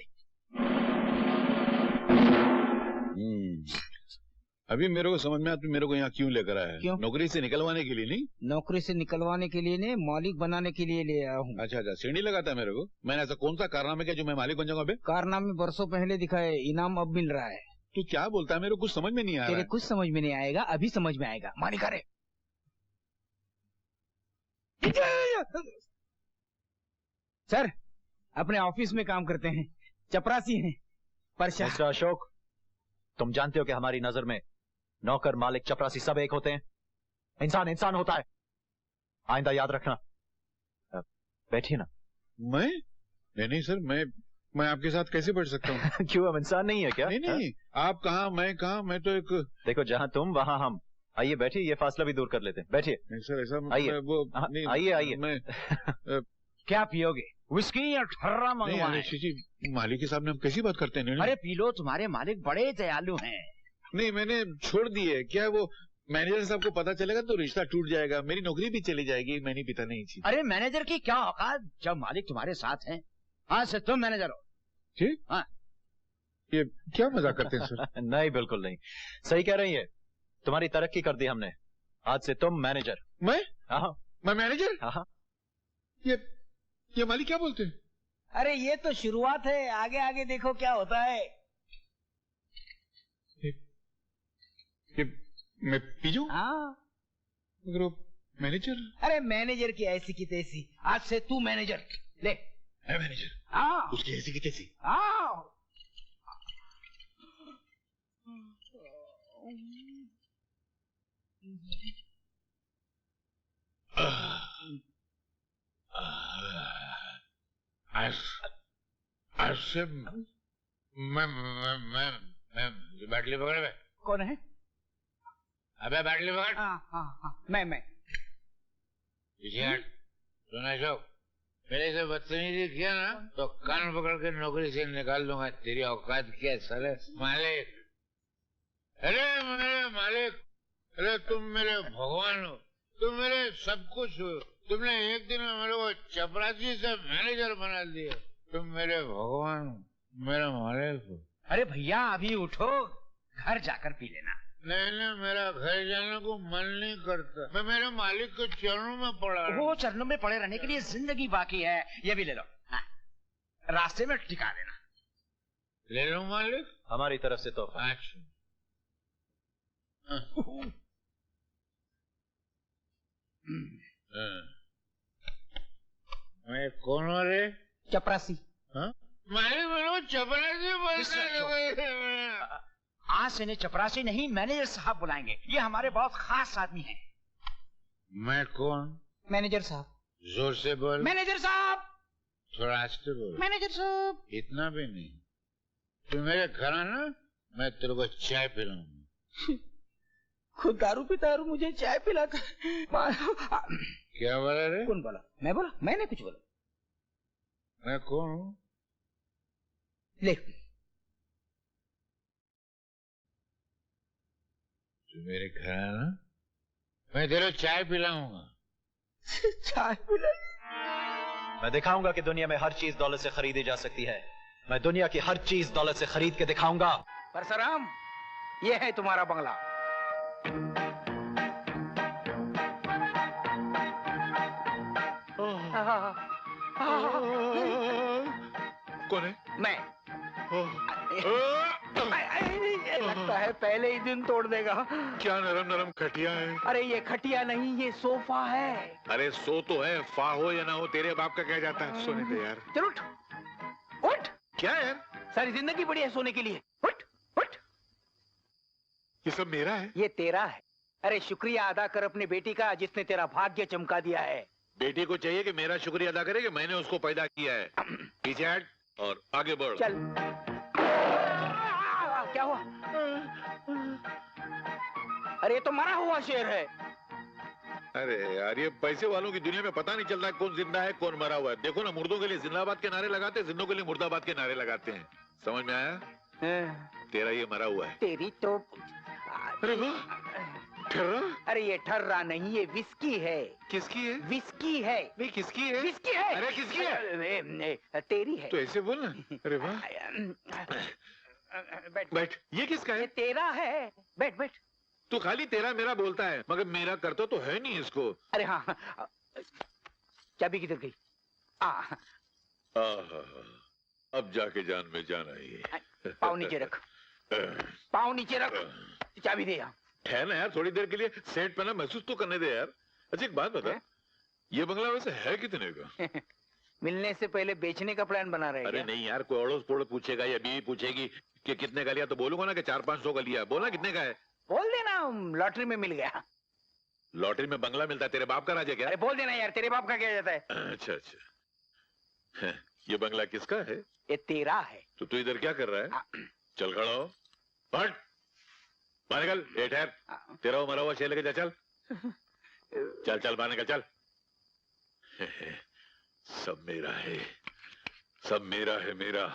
अभी मेरे को समझ में आता, मेरे को यहाँ क्यों लेकर आया है? क्यों? नौकरी से निकलवाने के लिए नहीं? नौकरी से निकलवाने के लिए नहीं, मालिक बनाने के लिए ले आया हूँ। अच्छा अच्छा, सीढ़ी लगाता है मेरे को। मैंने ऐसा कौन सा कारनामा किया जो मैं मालिक बन जाऊंगा? बे कारनामे बरसों पहले दिखाए, इनाम अब मिल रहा है। तू क्या बोलता है? मेरे को कुछ समझ में नहीं आ रहा है। तेरे कुछ समझ में नहीं आएगा, अभी समझ में आएगा। मालिक अरे सर, अपने ऑफिस में काम करते हैं, चपरासी हैं। मिस्टर अशोक, तुम जानते हो कि हमारी नजर में नौकर, मालिक, चपरासी सब एक होते हैं। इंसान इंसान होता है, आइंदा याद रखना। बैठिए ना। मैं नहीं सर, मैं आपके साथ कैसे बैठ सकता हूँ? क्यों, हम इंसान नहीं है क्या? नहीं, आप कहाँ, मैं कहाँ, मैं तो एक। देखो, जहाँ तुम वहाँ हम। आइए बैठिए, ये फासला भी दूर कर लेते हैं। बैठिए। नहीं सर, ऐसा आइए, वो आइए आइए। मैं क्या पियोगे? विस्की या ठर्रा मंगवाएं? मालिक के सामने हम कैसी बात करते हैं? अरे पी लो, तुम्हारे मालिक बड़े दयालु हैं। नहीं, मैंने छोड़ दी है। क्या वो मैनेजर साहब को पता चलेगा तो रिश्ता टूट जाएगा, मेरी नौकरी भी चली जाएगी। मैं नहीं पीता नहीं चीज। अरे मैनेजर की क्या औकात, जब मालिक तुम्हारे साथ हैं। हाँ सर, तुम मैनेजर हो? ठीक। हाँ। ये क्या मजाक करते हैं सर? नहीं, बिल्कुल नहीं, सही कह रही है। तुम्हारी तरक्की कर दी हमने, आज से तुम मैनेजर। मैं? हाँ। मैं मैनेजर? हाँ। ये मालिक क्या बोलते हैं? अरे ये तो शुरुआत है, आगे आगे देखो क्या होता है। ये मैं पी जाऊं? हाँ। मगर वो मैनेजर? अरे मैनेजर की ऐसी की तैसी, आज से तू मैनेजर। ले। है मैनेजर? हाँ। उसकी ऐसी की तैसी? हाँ। आज से मैं बैटली पकड़ में। कौन है? अबे बैटली पकड़। हाँ, मैं सुना जो मेरे से बदतमीजी किया ना तो कान पकड़ के नौकरी से निकाल दूंगा। तेरी औकात क्या है साले? मालिक, अरे मेरे मालिक, अरे तुम मेरे भगवान हो, तुम मेरे सब कुछ हो। तुमने एक दिन में मेरे को चपरासी से मैनेजर बना दिया। तुम मेरे भगवान हो, मेरा मालिक हो। अरे भैया अभी उठो, घर जाकर पी लेना। नहीं, मेरा घर जाने को मन नहीं करता। मैं मेरे मालिक के चरणों में पड़ा रहा। वो चरणों में पड़े रहने के लिए जिंदगी बाकी है। ये भी ले लो। हाँ। रास्ते में टिका देना। ले लो मालिक। हमारी तरफ से तो। अच्छा। मैं कौन हो रे? चपरासी। हाँ? मालिक मेरे को चपरासी बोलता है। आज से चपरासी नहीं, मैनेजर साहब बुलाएंगे। ये हमारे बहुत खास आदमी हैं। मैं कौन? मैनेजर साहब। जोर से बोल। मैनेजर साहब। थोड़ा आस्ते बोल। मैनेजर साहब। इतना भी नहीं। तू मेरे घर आना, मैं तेरे को चाय पिलाऊंगा। खुद दारू पीता और मुझे चाय पिलाता। क्या बोला रे? कौन बोला? मैं बोला? मैंने कुछ बोला? मैं कौन हूँ? ले मेरे घर आना, मैं तेरे चाय पिलाऊंगा। चाय पिला? मैं दिखाऊंगा कि दुनिया में हर चीज दौलत से खरीदी जा सकती है। मैं दुनिया की हर चीज दौलत से खरीद के दिखाऊंगा। परशुराम, ये है तुम्हारा बंगला। कौन है? मैं। लगता है पहले ही दिन तोड़ देगा। क्या नरम नरम खटिया है? अरे ये खटिया नहीं, ये सोफा है। अरे सो तो है, फा हो या ना हो, तेरे बाप का क्या जाता है? सोने दे यार। चल उठ, उठ। क्या यार? सारी जिंदगी पड़ी है सोने के लिए। उठ, उठ। ये सब मेरा है? ये तेरा है। अरे शुक्रिया अदा कर अपनी बेटी का, जिसने तेरा भाग्य चमका दिया है। बेटी को चाहिए कि मेरा शुक्रिया अदा करे कि मैंने उसको पैदा किया है। पीछे हट और आगे बढ़। चल। क्या हुआ? अरे ये तो मरा हुआ शेर है। अरे यार, ये पैसे वालों की दुनिया में पता नहीं चलता कौन जिंदा है कौन मरा हुआ है। देखो ना, मुर्दों के लिए जिंदाबाद के नारे लगाते हैं, जिंदों के लिए मुर्दाबाद के नारे लगाते हैं। समझ में आया? तेरा ये मरा हुआ है। तेरी तो। अरे वाह, ठर्रा? अरे ये ठर्रा नहीं, ये विस्की है। किसकी है? विस्की है। नहीं, किसकी है? विस्की है। अरे किसकी है? तेरी है। तो ऐसे बोल ना। अरे वाह। बैठ बैठ। ये किसका है? ये तेरा है। बैठ बैठ। तू खाली तेरा मेरा बोलता है, मगर मेरा करता तो है नहीं इसको। अरे हाँ, चाबी किधर गई? अब जाके जान में जान आई। पाँव नीचे रख, पाँव नीचे रख। चाबी दे यहाँ। ठहरना यार थोड़ी देर के लिए, सेट पे ना महसूस तो करने दे यार। अच्छा एक बात बता, ये बंगला वैसे है कितने का? मिलने से पहले बेचने का प्लान बना रहे हैं? अरे नहीं यार, कोई अड़ोस पड़ोस पूछेगा या बीवी पूछेगी कि कितने का लिया, तो बोलूंगा ना कि 400-500 का लिया। बोलना कितने का है? बोल देना लॉटरी में मिल गया। लॉटरी में बंगला मिलता है? तेरे बाप का राज है क्या? अरे बोल देना यार, तेरे बाप का क्या जाता है? अच्छा अच्छा। ये बंगला किसका है? ये तेरा है। तो तू इधर क्या कर रहा है? चल खड़ा हो, हट, बाहर निकल। ये ठहर, तेरा वो मरा हुआ शेर लेके जा। चल चल चल, बाहर निकल चल। सब मेरा है, सब मेरा है, मेरा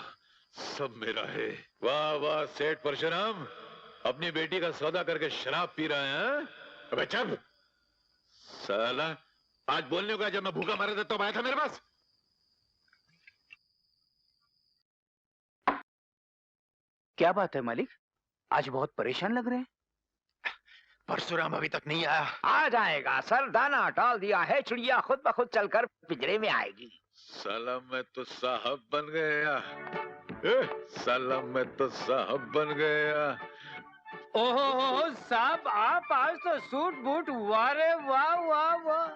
सब मेरा है। वाह वाह सेठ परशुराम, अपनी बेटी का सौदा करके शराब पी रहा है? अबे चल साला, आज बोलने का जब मैं भूखा मारा था तब आया था मेरे पास। क्या बात है मालिक, आज बहुत परेशान लग रहे हैं। परशुराम अभी तक नहीं आया। आ जाएगा सर, दाना डाल दिया है, चिड़िया खुद ब खुद चलकर पिंजरे में आएगी। साला मैं तो साहब बन गया, साला मैं तो साहब बन गया। ओहो साहब, आप आज तो सूट बूट, वारे वाह वाह वाह।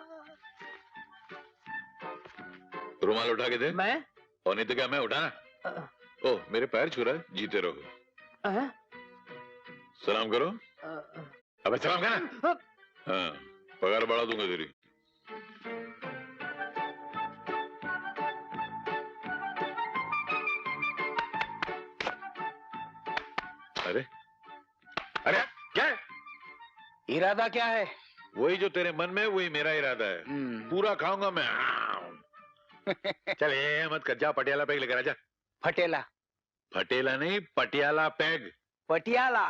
रुमाल उठा के दे। मैं? और नहीं तो क्या मैं उठाना? ओह मेरे पैर छू रहा है, जीते रहो। सलाम करो। अबे सलाम करना। हाँ, पगार बढ़ा दूंगा तेरी। अरे अरे क्या है? इरादा क्या है? वही जो तेरे मन में है वही मेरा इरादा है। पूरा खाऊंगा मैं। चल ये मत कर, जा पटियाला पैग लेकर आजा। फटेला? फटेला नहीं, पटियाला पैग। पटियाला?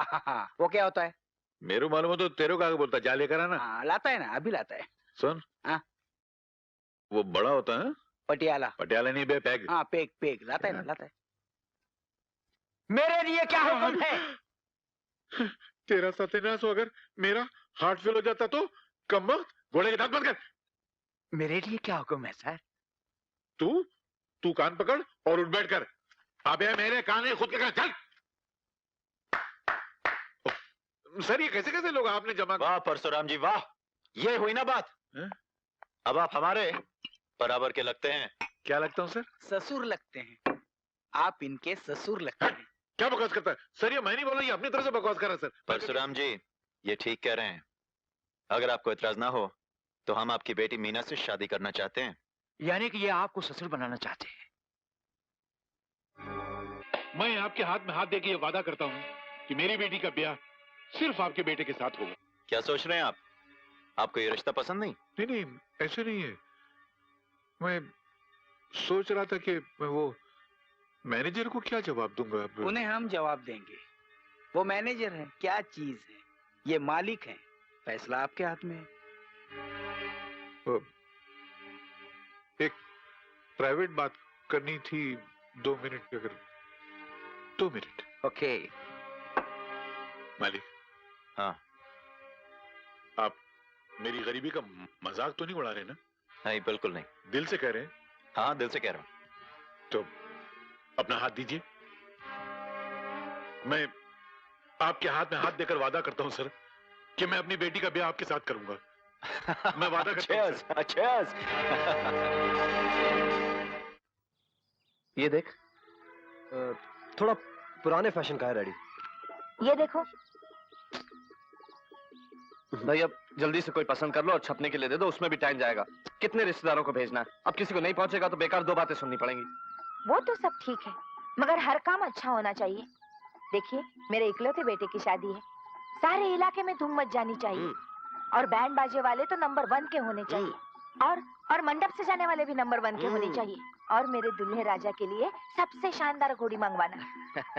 वो क्या होता है? मेरे मालूम है तो तेरे को आगे बोलता, जा लेकर आना। लाता है ना, अभी लाता है। सुन, वो बड़ा होता है पटियाला। पटियाला नहीं बे, पैग। हाँ पैग, पैग लाता है ना, लाता है। मेरे लिए क्या हुक्म है? तेरा सत्यानाश हो, अगर मेरा हार्ट फेल हो जाता तो? कमबख्त, घोड़े के दांत बंद कर। मेरे लिए क्या हुक्म है सर? तू कान पकड़ और उठ बैठ कर। अबे मेरे कान है, खुद के कान। चल सर, ये कैसे कैसे लोग आपने जमा? वाह परशुराम जी वाह, ये हुई ना बात। अब आप हमारे बराबर के लगते हैं। क्या लगता हूँ सर? ससुर लगते हैं। आप इनके ससुर लगते हैं। क्या बकवास करता है सर? ये मैं नहीं बोल रहा, ये अपनी तरफ से बकवास कर रहा है सर। परशुराम जी ये ठीक कह रहे हैं। अगर आपको इतराज ना हो तो हम आपकी बेटी मीना से शादी करना चाहते हैं। यानी कि ये आपको ससुर बनाना चाहते हैं? मैं आपके हाथ में हाथ देके ये वादा करता हूँ कि मेरी बेटी का ब्याह सिर्फ आपके बेटे के साथ होगा। क्या सोच रहे हैं आप? आपको ये रिश्ता पसंद नहीं? नहीं, ऐसे नहीं है। मैं सोच रहा था कि मैं वो मैनेजर को क्या जवाब दूंगा। उन्हें हम जवाब देंगे। वो मैनेजर है, क्या चीज है? ये मालिक हैं, फैसला आपके हाथ में है। एक प्राइवेट बात करनी थी, 2 मिनट अगर 2 मिनट। ओके। मालिक। हाँ। आप मेरी गरीबी का मजाक तो नहीं उड़ा रहे ना? नहीं, बिल्कुल नहीं। दिल से कह रहे हैं? हाँ, दिल से कह रहा हूँ। तो अपना हाथ दीजिए। मैं आपके हाथ में हाथ देकर वादा करता हूं सर कि मैं अपनी बेटी का ब्याह आपके साथ करूंगा। मैं वादा करता हूं सर। Cheers. ये देख, थोड़ा पुराने फैशन का है डैडी। ये देखो। भाई अब जल्दी से कोई पसंद कर लो और छपने के लिए दे दो, उसमें भी टाइम जाएगा। कितने रिश्तेदारों को भेजना है? अब किसी को नहीं पहुंचेगा तो बेकार 2 बातें सुननी पड़ेंगी। वो तो सब ठीक है, मगर हर काम अच्छा होना चाहिए। देखिए, मेरे इकलौते बेटे की शादी है, सारे इलाके में धूम मच जानी चाहिए। और बैंड बाजे वाले तो नंबर 1 के होने चाहिए, और मंडप से जाने वाले भी नंबर 1 के होने चाहिए। और मेरे दुल्हे राजा के लिए सबसे शानदार घोड़ी मंगवाना।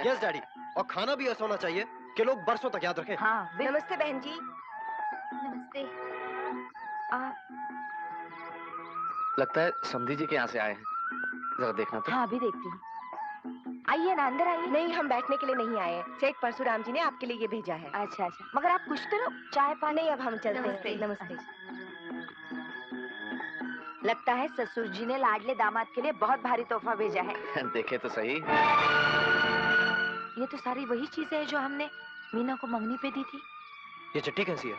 यस डैडी, और खाना भी ऐसा होना चाहिए कि लोग बरसों तक याद रखें। हाँ। नमस्ते बहन जी। नमस्ते। लगता है समधी जी के यहाँ से आए हैं, जरा देखना तो। हाँ, अभी देखती हूँ। आइए ना, अंदर आइए। नहीं, हम बैठने के लिए नहीं आए, सेठ परशुराम जी ने आपके लिए ये भेजा है। अच्छा अच्छा, मगर आप कुछ तो चाय पानी। नहीं, अब हम चलते हैं। नमस्ते। लगता है ससुर जी ने लाडले दामाद के लिए बहुत भारी तोहफा भेजा है। देखे तो सही। ये तो सारी वही चीजें हैं जो हमने मीना को मंगनी पे दी थी। ये चिट्ठी कैसी है?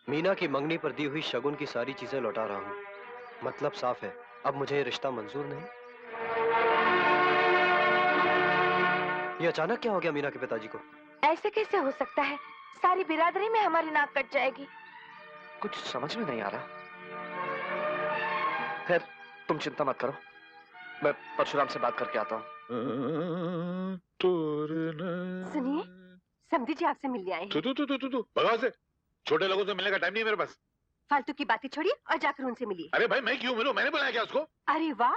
मीना की मंगनी पर दी हुई शगुन की सारी चीजें लौटा रहा हूँ। मतलब साफ है, अब मुझे ये रिश्ता मंजूर नहीं। ये अचानक क्या हो गया मीना के पिताजी को? ऐसे कैसे हो सकता है? सारी बिरादरी में हमारी नाक कट जाएगी। कुछ समझ में नहीं आ रहा। खैर, तुम चिंता मत करो, मैं परशुराम से बात करके आता हूँ। सुनिए, समधी जी आपसे मिलने आए हैं। तू भगवान से, छोटे लोगों से मिलने का टाइम नहीं है मेरे पास। फालतू की बातें छोड़िए और जाकर उनसे मिलिए। अरे भाई, मैं क्यों मिलूं? मैंने बुलाया क्या उसको? अरे वाह,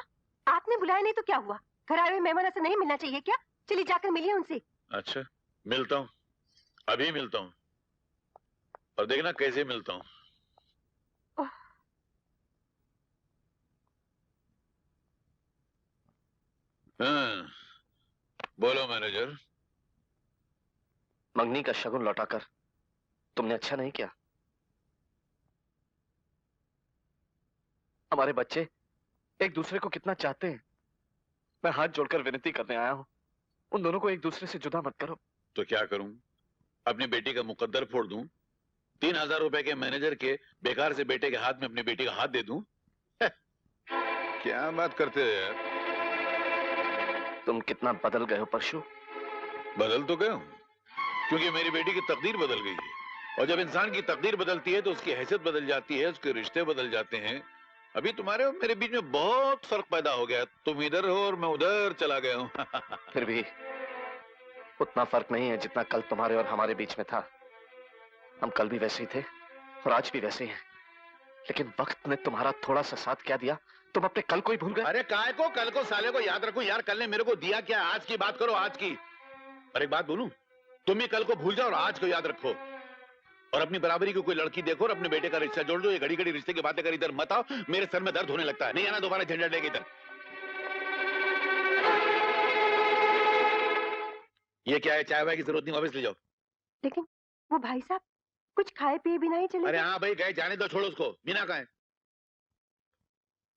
आपने बुलाया नहीं तो क्या हुआ? घर आए हुए मेहमानों से नहीं मिलना चाहिए क्या? चलिए जाकर मिलिए उनसे। अच्छा, मिलता हूँ, अभी मिलता हूँ, और देखना कैसे मिलता हूँ। हाँ, बोलो मैनेजर। मंगनी का शगुन लौटाकर तुमने अच्छा नहीं किया। हमारे बच्चे एक दूसरे को कितना चाहते हैं। मैं हाथ जोड़कर विनती करने आया हूँ, उन दोनों को एक दूसरे से जुदा मत करो। तो क्या करूं? अपनी बेटी का मुकद्दर फोड़ दूं? 3000 रुपए के मैनेजर के बेकार से बेटे के हाथ में अपनी बेटी का हाथ दे दूं? क्या बात करते हो यार? तुम कितना बदल गए हो परशु। बदल तो गया हूं, क्योंकि मेरी बेटी की तकदीर बदल गई है। और जब इंसान की तकदीर बदलती है तो उसकी हैसियत बदल जाती है, उसके रिश्ते बदल जाते हैं। अभी तुम्हारे और मेरे बीच में बहुत फर्क पैदा हो गया। तुम इधर हो और मैं उधर चला गया हूँ। फिर भी उतना फर्क नहीं है जितना कल तुम्हारे और हमारे बीच में था। हम कल भी वैसे ही थे और आज भी वैसे ही हैं। लेकिन वक्त ने तुम्हारा थोड़ा सा साथ क्या दिया, तुम अपने कल को ही भूल गए। अरे काय को कल को साले को याद रखो यार। कल ने मेरे को दिया क्या? आज की बात करो, आज की। और एक बात बोलूं, तुम ही कल को भूल जाओ और आज को याद रखो। और अपनी बराबरी की कोई लड़की देखो और अपने बेटे का रिश्ता जोड़ दो। ये घड़ी घड़ी रिश्ते की बातें कर इधर मत आओ, मेरे सर में दर्द होने लगता है। नहीं आना दोबारा झंझट लेके इधर। ये क्या है? चाय वाय की जरूरत नहीं, वापस ले जाओ। लेकिन वो भाई साहब कुछ खाए पिए बिना ही चले। अरे हाँ भाई, गए जाने दो, छोड़ो उसको। मीना कहाँ है?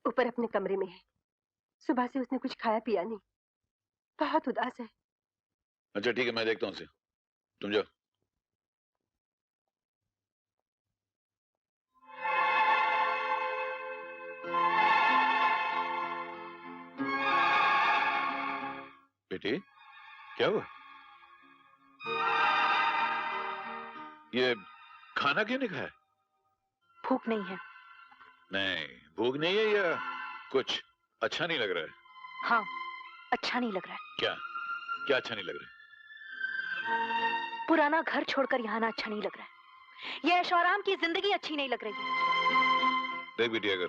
ऊपर अपने कमरे में है। सुबह से उसने कुछ खाया पिया नहीं, बहुत उदास है। अच्छा ठीक है, मैं देखता हूँ उसे। तुम जाओ। बेटी, क्या हुआ? ये खाना क्यों नहीं खाया? भूख नहीं है। नहीं, भूख नहीं है या कुछ अच्छा नहीं लग रहा है? हाँ, अच्छा नहीं लग रहा है। क्या क्या अच्छा नहीं लग रहा है? पुराना घर छोड़कर यहाँ आना अच्छा नहीं लग रहा है। ये ऐशोआराम की जिंदगी अच्छी नहीं लग रही है। देख बेटी, अगर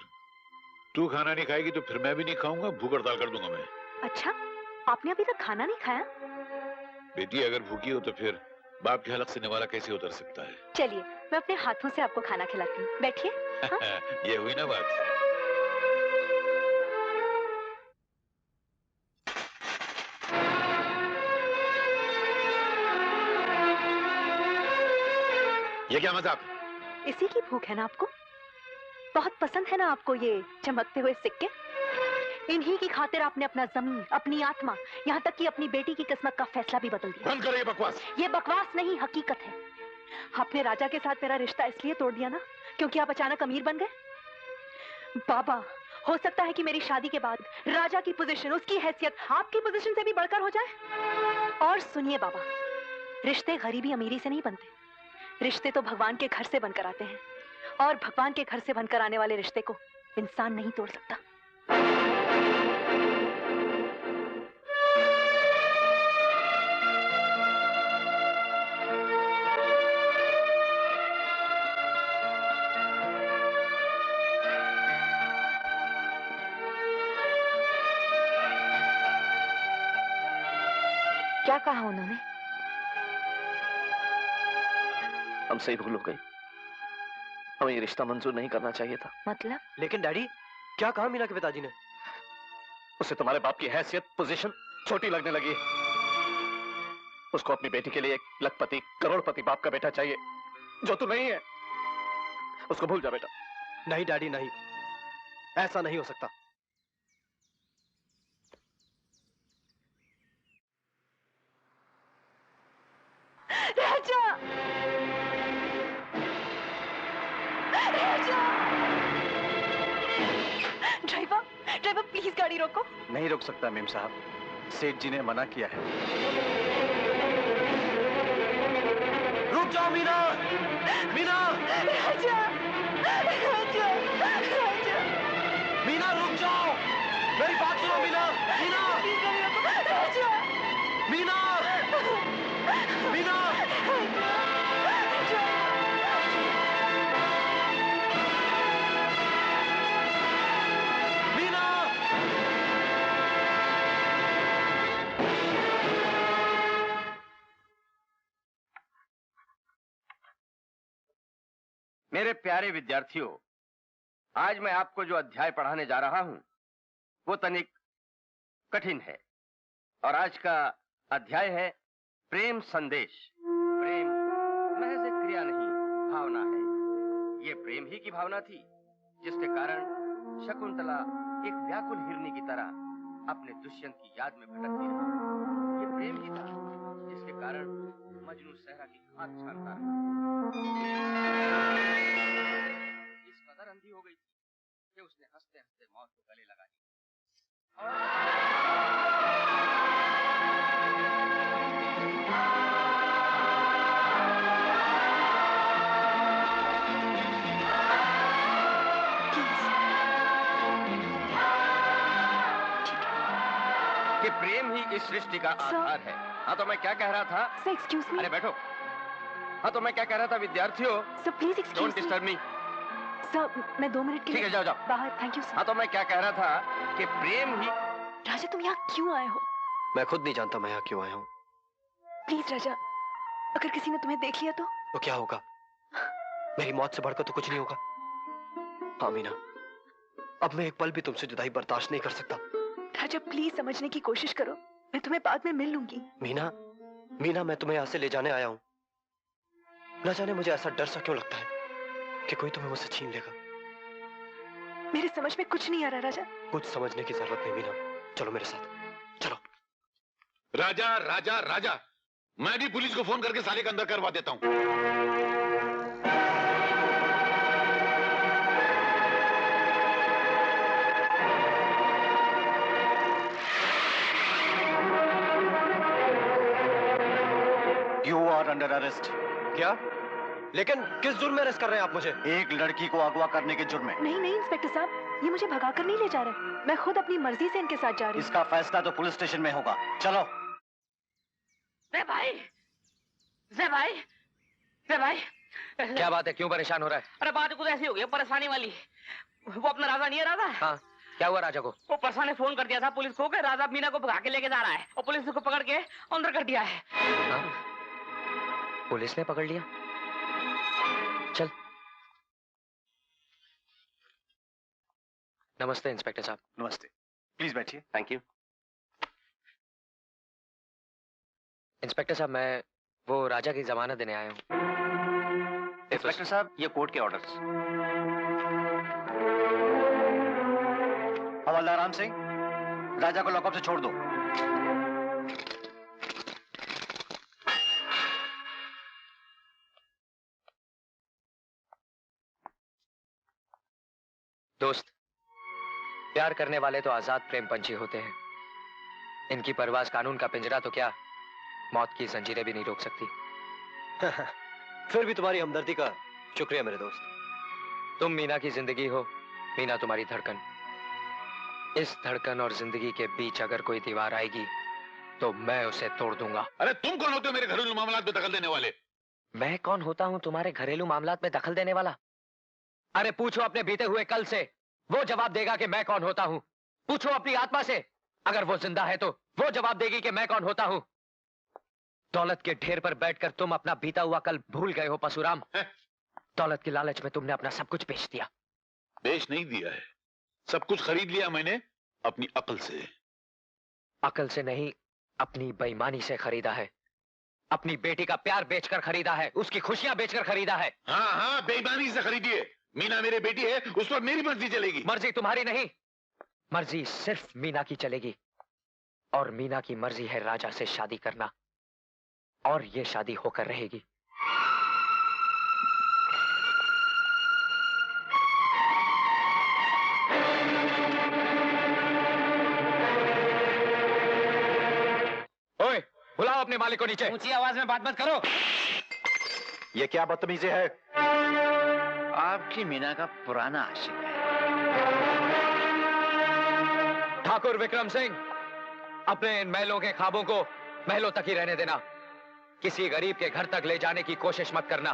तू खाना नहीं खाएगी तो फिर मैं भी नहीं खाऊंगा। भूख हड़ताल कर दूंगा मैं। अच्छा, आपने अभी तक खाना नहीं खाया? बेटी अगर भूखी हो तो फिर बाप के हलक से निवाला कैसे उतर सकता है? चलिए मैं अपने हाथों से आपको खाना खिलाती हूँ, बैठिए। हाँ? ये हुई ना बात। ये क्या मजाक? इसी की भूख है ना आपको? बहुत पसंद है ना आपको ये चमकते हुए सिक्के? इन्हीं की खातिर आपने अपना जमीन, अपनी आत्मा, यहाँ तक कि अपनी बेटी की किस्मत का फैसला भी बदल दिया। बंद करो ये बकवास। ये बकवास नहीं, हकीकत है। आपने राजा के साथ मेरा रिश्ता इसलिए तोड़ दिया ना क्योंकि आप अचानक अमीर बन गए। बाबा, हो सकता है कि मेरी शादी के बाद राजा की पोजीशन, उसकी हैसियत आपकी पोजीशन से भी बढ़कर हो जाए। और सुनिए बाबा, रिश्ते गरीबी अमीरी से नहीं बनते, रिश्ते तो भगवान के घर से बनकर आते हैं, और भगवान के घर से बनकर आने वाले रिश्ते को इंसान नहीं तोड़ सकता। क्या कहा उन्होंने? हमसे ही भूल हो गई, हमें ये रिश्ता मंजूर नहीं करना चाहिए था। मतलब? लेकिन डैडी, क्या कहा मीना के पिताजी ने? उसे तुम्हारे बाप की हैसियत, पोजीशन छोटी लगने लगी। उसको अपनी बेटी के लिए एक लखपति, करोड़पति बाप का बेटा चाहिए, जो तू नहीं है। उसको भूल जा बेटा। नहीं डैडी नहीं, ऐसा नहीं हो सकता। राजा! राजा! ड्राइवर, ड्राइवर प्लीज गाड़ी रोको। नहीं रोक सकता मेम साहब, सेठ जी ने मना किया है। रुक जाओ मीना! मीना! राजा! राजा! राजा! मीना रुक जाओ! मेरी बात सुनो मीना! मीना! राजा! मीना! मीना! मेरे प्यारे विद्यार्थियों, आज मैं आपको जो अध्याय पढ़ाने जा रहा हूं वो तनिक कठिन है। और आज का अध्याय है प्रेम संदेश। प्रेम महज एक क्रिया नहीं, भावना है। ये प्रेम ही की भावना थी जिसके कारण शकुंतला एक व्याकुल हिरनी की तरह अपने दुष्यंत की याद में भटकती रही। ये प्रेम ही था जिसके कारण मजनू सहरा की खाक छानता रहा। इस कदर अंधी हो गई थी कि उसने हंसते हंसते मौत को गले लगा लिया। कि प्रेम ही इस सृष्टि का आधार है। हाँ तो मैं क्या कह रहा था? Excuse me. अरे बैठो। हाँ तो मैं क्या कह रहा था विद्यार्थियों? Sir please excuse don't disturb me. Sir मैं 2 मिनट के लिए ठीक है, जाओ जाओ बाहर। Thank you sir. हाँ तो मैं क्या कह रहा था कि प्रेम ही। राजा तुम यहाँ क्यों आए हो? मैं खुद नहीं जानता मैं यहाँ क्यों आया हूँ। प्लीज राजा, अगर किसी ने तुम्हें देख लिया तो क्या होगा? मेरी मौत से बढ़कर तो कुछ नहीं होगा। हाँ मीना, अब मैं एक पल भी तुमसे जुदाई बर्दाश्त नहीं कर सकता। राजा प्लीज समझने की कोशिश करो, मैं तुम्हें बाद में मिल लूंगी। मीना, मीना मैं तुम्हें यहाँ से ले जाने आया हूँ। न जाने मुझे ऐसा डर सा क्यों लगता है कि कोई तुम्हें मुझसे छीन लेगा। मेरे समझ में कुछ नहीं आ रहा राजा। कुछ समझने की जरूरत नहीं मीना, चलो मेरे साथ चलो। राजा राजा राजा, मैं भी पुलिस को फोन करके साले के अंदर करवा देता हूँ। You are under arrest. क्या? लेकिन किस जुर्म में अरेस्ट कर रहे हैं आप मुझे? एक लड़की को अगवा करने के जुर्म में। नहीं नहीं इंस्पेक्टर साहब, ये मुझे भगाकर नहीं ले जा रहे, मैं खुद अपनी मर्जी से इनके साथ जा रही हूँ। इसका फैसला तो पुलिस स्टेशन में होगा। चलो। रे भाई, रे भाई, रे भाई। क्या बात है, क्यों परेशान हो रहा है? अरे बात कुछ ऐसी हो गई परेशानी वाली। वो अपना राजा नहीं है राजा? हाँ। क्या हुआ राजा को? वो परसा ने फोन कर दिया था पुलिस को कि राजा मीना को भगा के लेके जा रहा है और पुलिस ने उसको पकड़ के अंदर कर दिया है। पुलिस ने पकड़ लिया? चल। नमस्ते इंस्पेक्टर साहब। नमस्ते, प्लीज बैठिए। Thank you. इंस्पेक्टर साहब, मैं वो राजा की जमानत देने आया हूँ। इंस्पेक्टर साहब, ये कोर्ट के ऑर्डर्स। हवलदार राम सिंह, राजा को लॉकअप से छोड़ दो। दोस्त, प्यार करने वाले तो आजाद प्रेम पंछी होते हैं। इनकी परवाज कानून का पिंजरा तो क्या, मौत की जंजीरें भी नहीं रोक सकती। फिर भी तुम्हारी हमदर्दी का शुक्रिया मेरे दोस्त। तुम मीना की जिंदगी हो, मीना तुम्हारी धड़कन। इस धड़कन और जिंदगी के बीच अगर कोई दीवार आएगी तो मैं उसे तोड़ दूंगा। अरे तुम कौन होते हो मेरे घरेलू मामलात में दखल देने वाले? मैं कौन होता हूँ तुम्हारे घरेलू मामलात में दखल देने वाला? अरे पूछो अपने बीते हुए कल से, वो जवाब देगा कि मैं कौन होता हूँ। पूछो अपनी आत्मा से, अगर वो जिंदा है तो वो जवाब देगी कि मैं कौन होता हूँ। दौलत के ढेर पर बैठकर तुम अपना बीता हुआ कल भूल गए हो परशुराम। दौलत की लालच में तुमने अपना सब कुछ बेच दिया। बेच नहीं दिया है, सब कुछ खरीद लिया मैंने अपनी अकल से। अकल से नहीं, अपनी बेईमानी से खरीदा है। अपनी बेटी का प्यार बेचकर खरीदा है, उसकी खुशियां बेचकर खरीदा है। हाँ हाँ, बेईमानी से खरीदिए। मीना मेरी बेटी है, उस पर मेरी मर्जी चलेगी। मर्जी तुम्हारी नहीं, मर्जी सिर्फ मीना की चलेगी। और मीना की मर्जी है राजा से शादी करना, और ये शादी होकर रहेगी। ओए, बुलाओ अपने मालिक को नीचे। ऊंची आवाज में बात मत करो। ये क्या बदतमीजी है? आपकी मीना का पुराना आशिक है। ठाकुर विक्रम सिंह, अपने इन महलों के ख्वाबों को महलों तक ही रहने देना। किसी गरीब के घर तक ले जाने की कोशिश मत करना,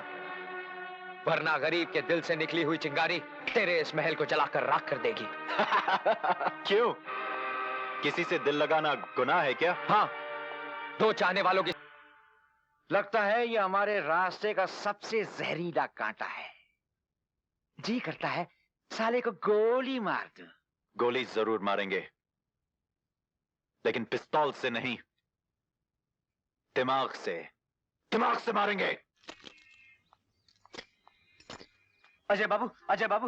वरना गरीब के दिल से निकली हुई चिंगारी तेरे इस महल को जलाकर राख कर देगी। क्यों? किसी से दिल लगाना गुनाह है क्या? हाँ, दो चाहने वालों की। लगता है ये हमारे रास्ते का सबसे जहरीला कांटा है। जी करता है साले को गोली मार दूं। गोली जरूर मारेंगे, लेकिन पिस्तौल से नहीं, दिमाग से मारेंगे। अजय बाबू।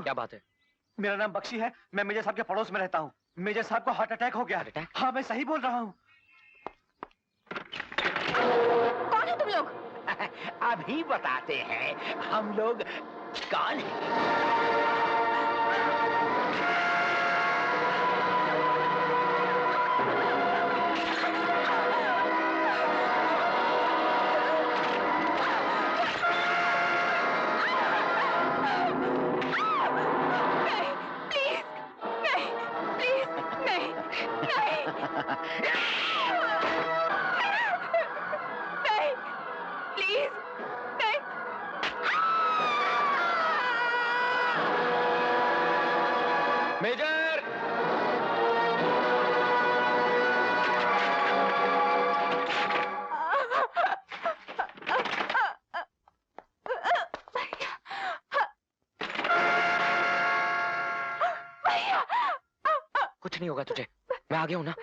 क्या बात है? मेरा नाम बख्शी है, मैं मेजर साहब के पड़ोस में रहता हूँ। मेजर साहब को हार्ट अटैक हो गया। हाँ, मैं सही बोल रहा हूँ। कौन है तुम लोग? अभी बताते हैं हम लोग कौन हैं। मेजर! कुछ नहीं होगा तुझे, मैं आ गया हूं ना।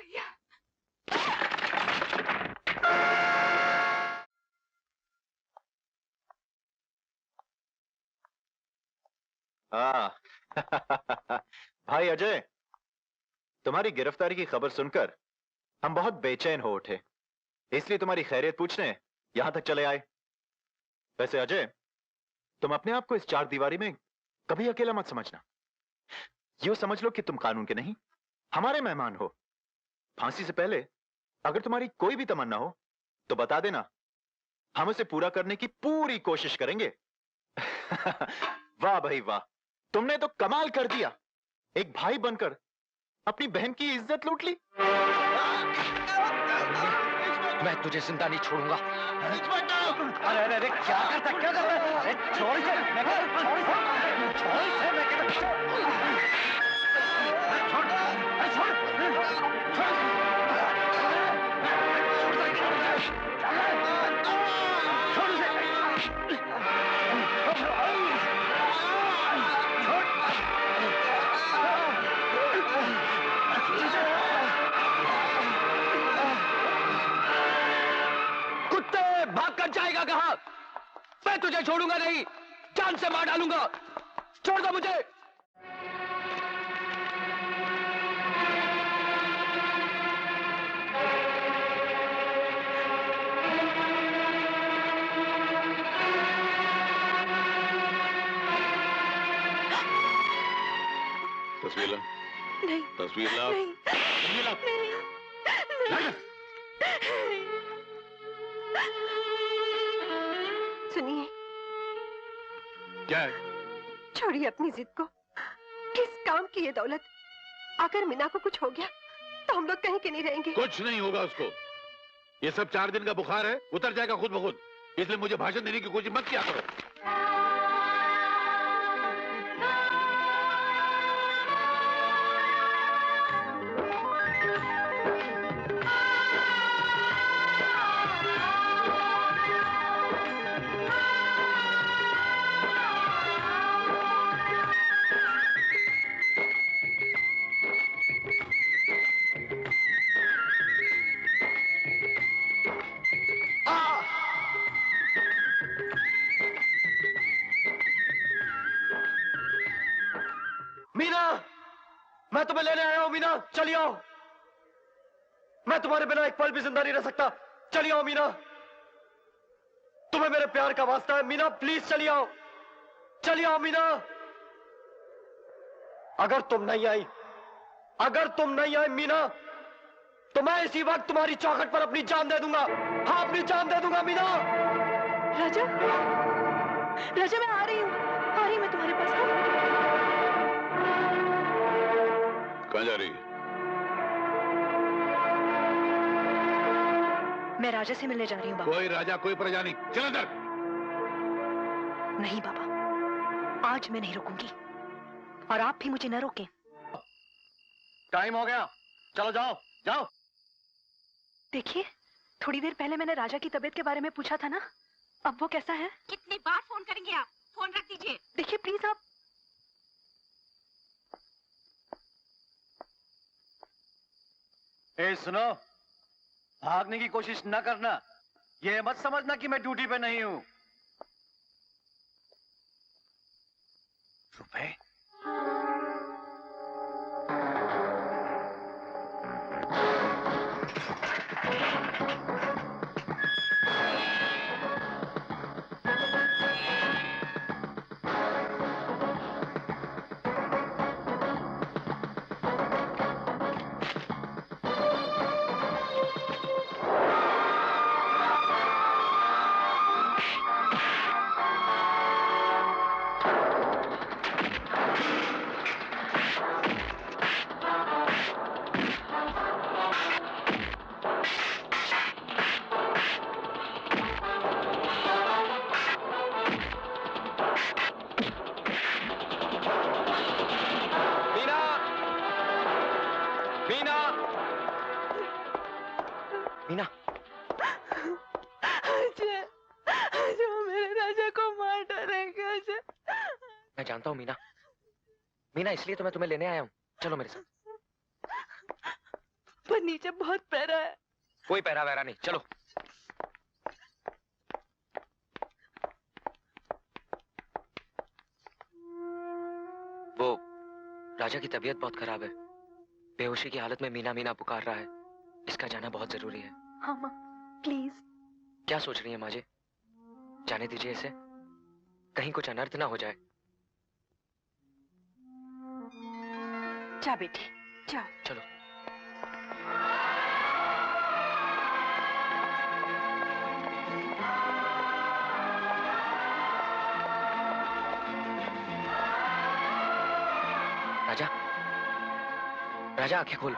भाई अजय, तुम्हारी गिरफ्तारी की खबर सुनकर हम बहुत बेचैन हो उठे, इसलिए तुम्हारी खैरियत पूछने यहां तक चले आए। वैसे अजय, तुम अपने आप को इस चार दीवारी में कभी अकेला मत समझना। यूं समझ लो कि तुम कानून के नहीं, हमारे मेहमान हो। फांसी से पहले अगर तुम्हारी कोई भी तमन्ना हो तो बता देना, हम उसे पूरा करने की पूरी कोशिश करेंगे। वाह भाई वाह, तुमने तो कमाल कर दिया। एक भाई बनकर अपनी बहन की इज्जत लूट ली। मैं तुझे जिंदा नहीं छोड़ूंगा। अरे अरे क्या करता है? अरे छोड़ इसे, मैं कहता छोड़ इसे, छोड़ इसे, मैं कहता छोड़। कुत्ते, भाग कर जाएगा कहां? मैं तुझे छोड़ूंगा नहीं, जान से मार डालूंगा। छोड़ दो मुझे। तस्वीर ला। नहीं। तस्वीर ला। नहीं। तस्वीर ला। नहीं। सुनिए, क्या है? छोड़िए अपनी जिद को। किस काम की ये दौलत? अगर मीना को कुछ हो गया तो हम लोग कहीं के नहीं रहेंगे। कुछ नहीं होगा उसको। ये सब 4 दिन का बुखार है, उतर जाएगा खुद ब खुद। इसलिए मुझे भाषण देने की कोशिश मत किया करो। मीना, मैं तुम्हें लेने आया हूं। मीना, चलिए आओ। मैं तुम्हारे बिना एक पल भी जिंदा नहीं रह सकता। चलिए आओ मीना, तुम्हें मेरे प्यार का वास्ता है। मीना प्लीज चलिए आओ। चलिए आओ मीना। अगर तुम नहीं आई मीना, तो मैं इसी वक्त तुम्हारी चौखट पर अपनी जान दे दूंगा। हाँ, अपनी जान दे दूंगा मीना। राजा, राजा मैं आ रही हूँ मैं तुम्हारे पास। कहाँ जा रही? मैं राजा से मिलने जा रही हूँ बाबा। कोई राजा कोई प्रजा नहीं, चल अंदर। नहीं बाबा, आज मैं नहीं रुकूंगी और आप भी मुझे न रोकें। टाइम हो गया, चलो जाओ जाओ। देखिए, थोड़ी देर पहले मैंने राजा की तबीयत के बारे में पूछा था ना, अब वो कैसा है? कितनी बार फोन करेंगे आप? फोन रख दीजिए। देखिए प्लीज आप। ए सुनो, भागने की कोशिश न करना। ये मत समझना कि मैं ड्यूटी पे नहीं हूं। रुपए? मीना, अजय, वो मेरे राजा को मार डालेंगे। अजय, मैं जानता हूँ मीना, इसलिए तो मैं तुम्हें लेने आया हूँ। चलो मेरे साथ। पर नीचे बहुत पैरा है। कोई पैरा वैरा नहीं, चलो। वो राजा की तबीयत बहुत खराब है, बेहोशी की हालत में मीना मीना पुकार रहा है। इसका जाना बहुत जरूरी है। हाँ माँ, प्लीज। क्या सोच रही है माजे? जाने दीजिए इसे, कहीं कुछ अनर्थ ना हो जाए। जा बेटी, जाओ। चलो। राजा, राजा आंखें खोल।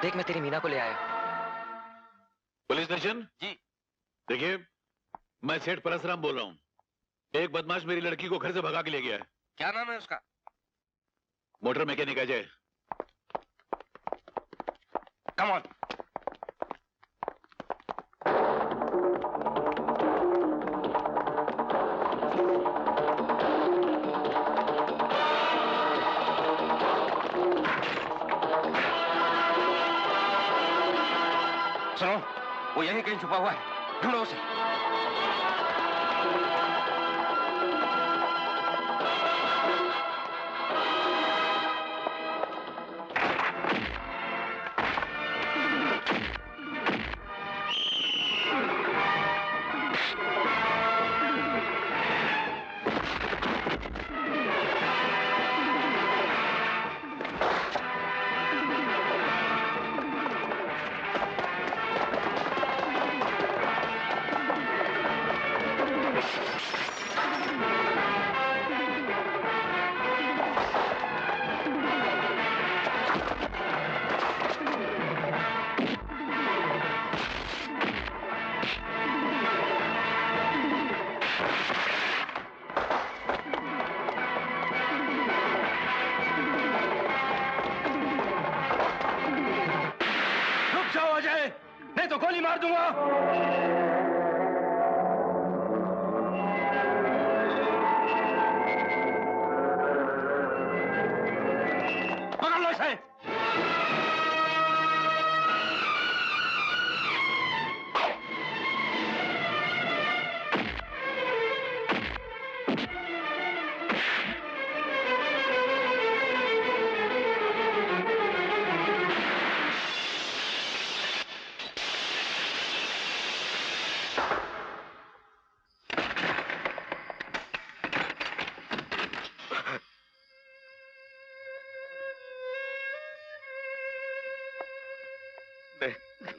देख, मैं तेरी मीना को ले आया। पुलिस स्टेशन जी। देखिए, मैं सेठ परसराम बोल रहा हूँ। एक बदमाश मेरी लड़की को घर से भगा के ले गया है। क्या नाम है उसका? Motor mechanic Ajay. Come on. सुनो, वो यहीं कहीं छुपा हुआ है। ढूंढो उसे। नहीं तो गोली मार दूंगा। पकड़ लो इसे।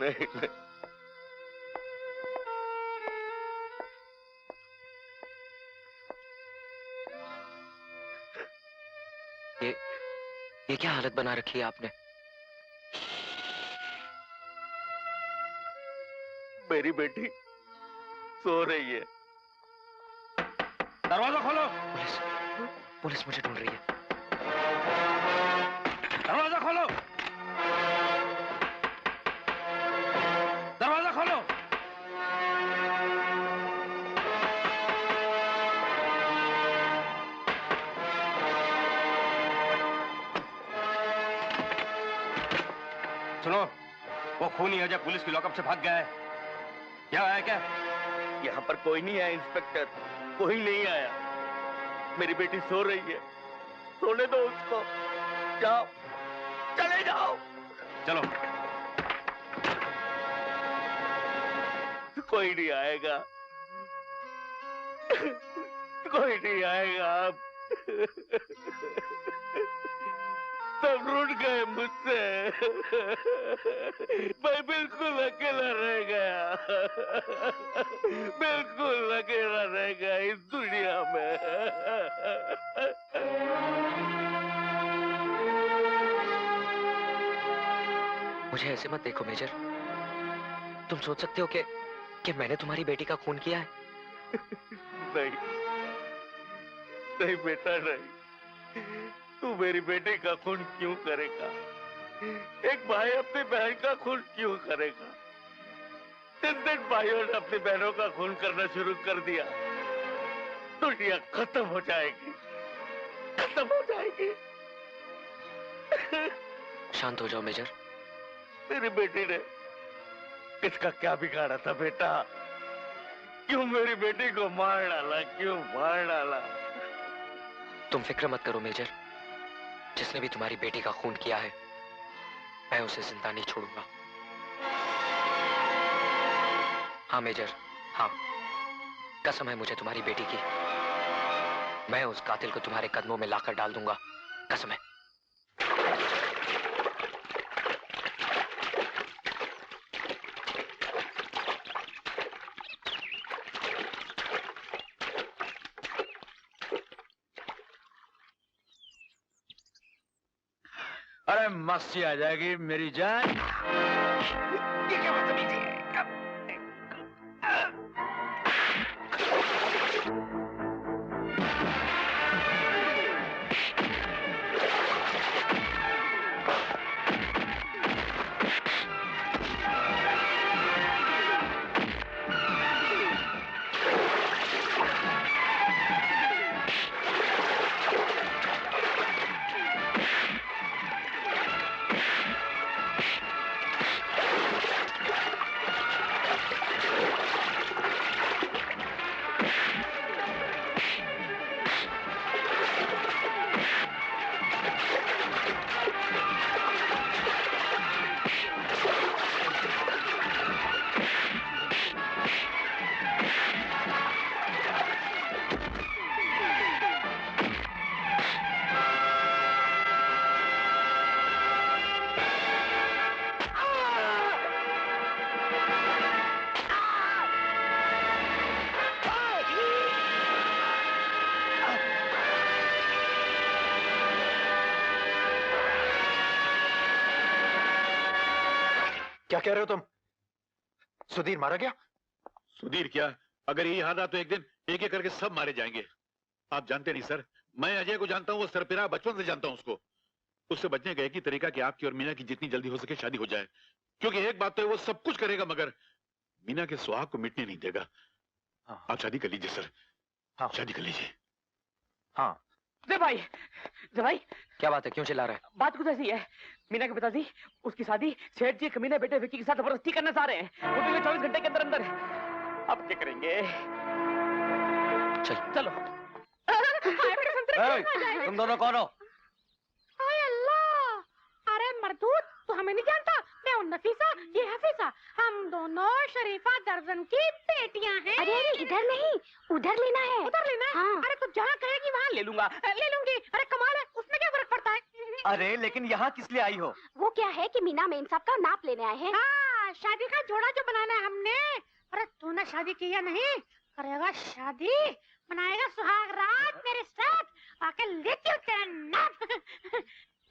नहीं, नहीं। ये क्या हालत बना रखी है आपने? मेरी बेटी सो रही है। दरवाजा खोलो। पुलिस मुझे ढूंढ रही है। दरवाजा खोलो। दरवाजा खोलो। सुनो, वो खूनी अजय पुलिस की लॉकअप से भाग गया है। क्या आया क्या? यहाँ पर कोई नहीं आया इंस्पेक्टर, कोई नहीं आया। मेरी बेटी सो रही है, सोने दो उसको। जाओ, चले जाओ। चलो। कोई नहीं आएगा, कोई नहीं आएगा। अब सब रूठ गए मुझसे। मैं बिल्कुल अकेला रह गया, बिल्कुल अकेला रह गया इस दुनिया में। मुझे ऐसे मत देखो मेजर। तुम सोच सकते हो कि मैंने तुम्हारी बेटी का खून किया है? नहीं, नहीं बेटा नहीं। तू मेरी बेटी का खून क्यों करेगा? एक भाई अपनी बहन का खून क्यों करेगा? जिस दिन भाइयों ने अपनी बहनों का खून करना शुरू कर दिया, दुनिया खत्म हो जाएगी, खत्म हो जाएगी। शांत हो जाओ मेजर। मेरी बेटी ने किसका क्या बिगाड़ा था बेटा? क्यों मेरी बेटी को मार डाला? क्यों मार डाला? तुम फिक्र मत करो मेजर। जिसने भी तुम्हारी बेटी का खून किया है, मैं उसे जिंदा नहीं छोड़ूंगा। हाँ मेजर, हाँ, कसम है मुझे तुम्हारी बेटी की। मैं उस कातिल को तुम्हारे कदमों में लाकर डाल दूंगा, कसम है। अरे मस्ती आ जाएगी मेरी जान। ये क्या बदतमीजी है? क्या कह रहे हो तुम? सुधीर मारा गया? सुधीर क्या, अगर यही हाल रहा तो एक दिन एक एक करके सब मारे जाएंगे। आप जानते नहीं सर, मैं अजय को जानता हूँ, वो सरपिरा बचपन से जानता हूँ उसको। उससे बचने का एक ही तरीका कि आपकी और मीना की जितनी जल्दी हो सके शादी हो जाए, क्योंकि एक बात तो है, वो सब कुछ करेगा मगर मीना के सुहाग को मिटने नहीं देगा। आप शादी कर लीजिए सर। हाँ शादी कर लीजिए। हाँ जय भाई, जय भाई। क्या बात है, क्यों चिल्ला रहा है? बात कुछ ऐसी है, मीना के पिताजी उसकी शादी सेठ जी कमीने बेटे विक्की के साथ जबरदस्ती करना चाह रहे हैं। वो भी 24 घंटे के अंदर अंदर। अब क्या करेंगे? चलो। तुम दोनों कौन हो? हाय अल्लाह, अरे मरदूद तू हमें नहीं जानता? मैं हूँ नफीसा, ये हफीसा, हम दोनों शरीफा दर्जन की बेटियां हैं। अरे इधर नहीं, उधर लेना है। उधर लेना है? हाँ। अरे तू जहाँ कहेगी वहाँ ले लूंगा, ले लूंगी। अरे कमाल है, उसमें क्या फर्क पड़ता है? अरे लेकिन यहाँ किस लिए आई हो? वो क्या है कि मीना मेम साहब का नाप लेने आए हैं। हाँ, शादी का जोड़ा जो बनाना है हमने। अरे तूने शादी की या नहीं? करेगा शादी, बनाएगा सुहाग रात मेरे साथ, आके लेती हूँ तेरा नाप।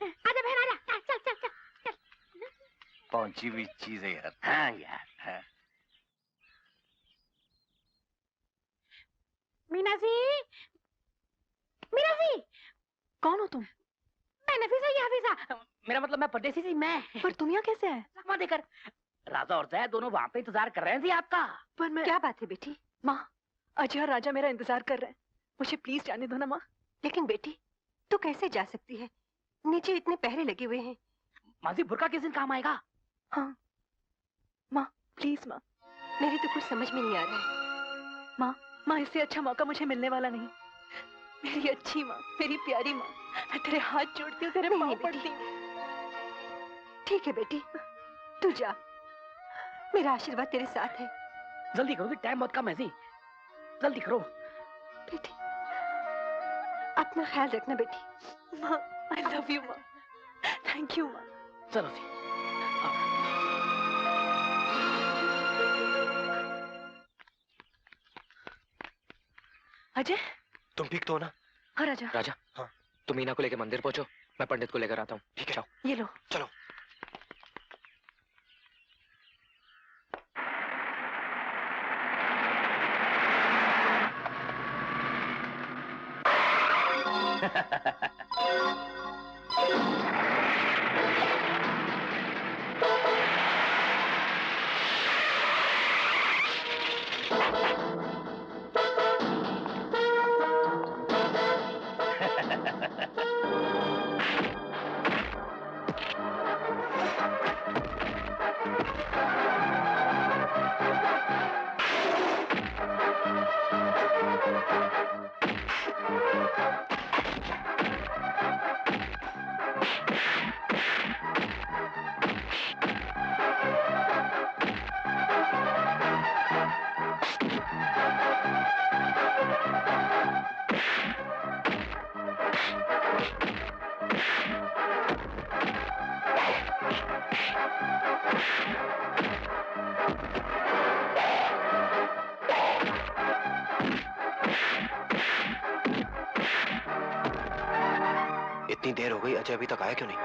आजा बहन आजा, चल चल चल चल। पहुंची हुई चीज है यार। हाँ यार। हाँ। मीना जी, मीना जी। कौन हो तुम? मैं नफीसा, ये हफीसा। मेरा मतलब मैं परदेसी थी मैं। पर तुम यहाँ कैसे आए? लकवा देकर। राजा और जया दोनों वहाँ पे इंतजार कर रहे हैं जी आपका। पर मैं... क्या बात है बेटी? माँ, अजय और राजा मेरा इंतजार कर रहे हैं, मुझे प्लीज जाने दो ना माँ। लेकिन बेटी तू कैसे जा सकती है? नीचे इतने पहरे लगे हुए हैं। माँ जी बुर्का किस दिन काम आएगा? हाँ माँ प्लीज माँ। मेरी तो कुछ समझ में नहीं आ रहा है। माँ इससे अच्छा मौका मुझे मिलने वाला नहीं। मेरी अच्छी माँ, मेरी प्यारी माँ, मैं तेरे हाथ जोड़ती हूँ, तेरे पाँव पड़ती हूँ। ठीक है बेटी, तू जा, मेरा आशीर्वाद तेरे साथ है। जल्दी करो, टाइम बहुत कम है जी, जल्दी करो। बेटी अपना ख्याल रखना बेटी। माँ आई लव यू माँ। थैंक यू माँ। चलो जी। अजय तुम ठीक तो हो ना? हाँ राजा। राजा हाँ, तुम मीना को लेकर मंदिर पहुंचो, मैं पंडित को लेकर आता हूँ। ठीक है, जाओ। ये लो। चलो। इतनी देर हो गई, अजय अभी तक आया क्यों नहीं?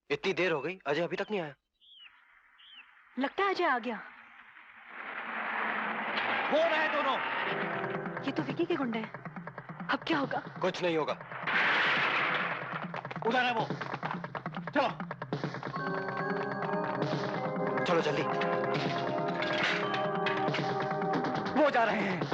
इतनी देर हो गई, अजय अभी तक नहीं आया। लगता है अजय आ गया। वो रहे दोनों। ये तो विकी के गुंडे हैं। अब क्या होगा? कुछ नहीं होगा। उधर है वो। चलो चलो जल्दी। वो जा रहे हैं।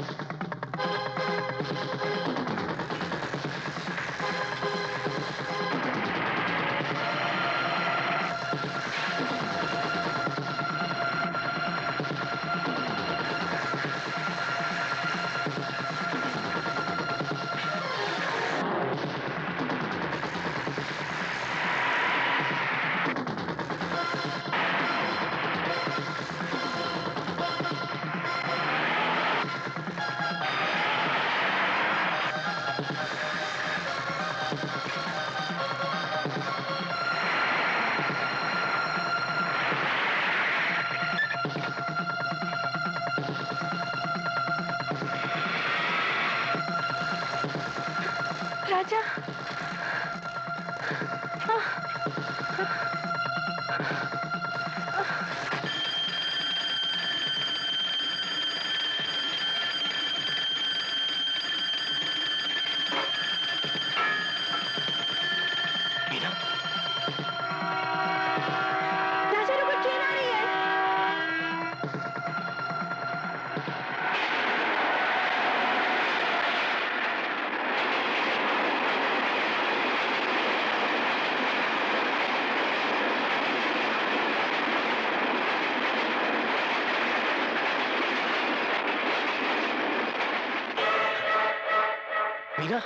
मीना,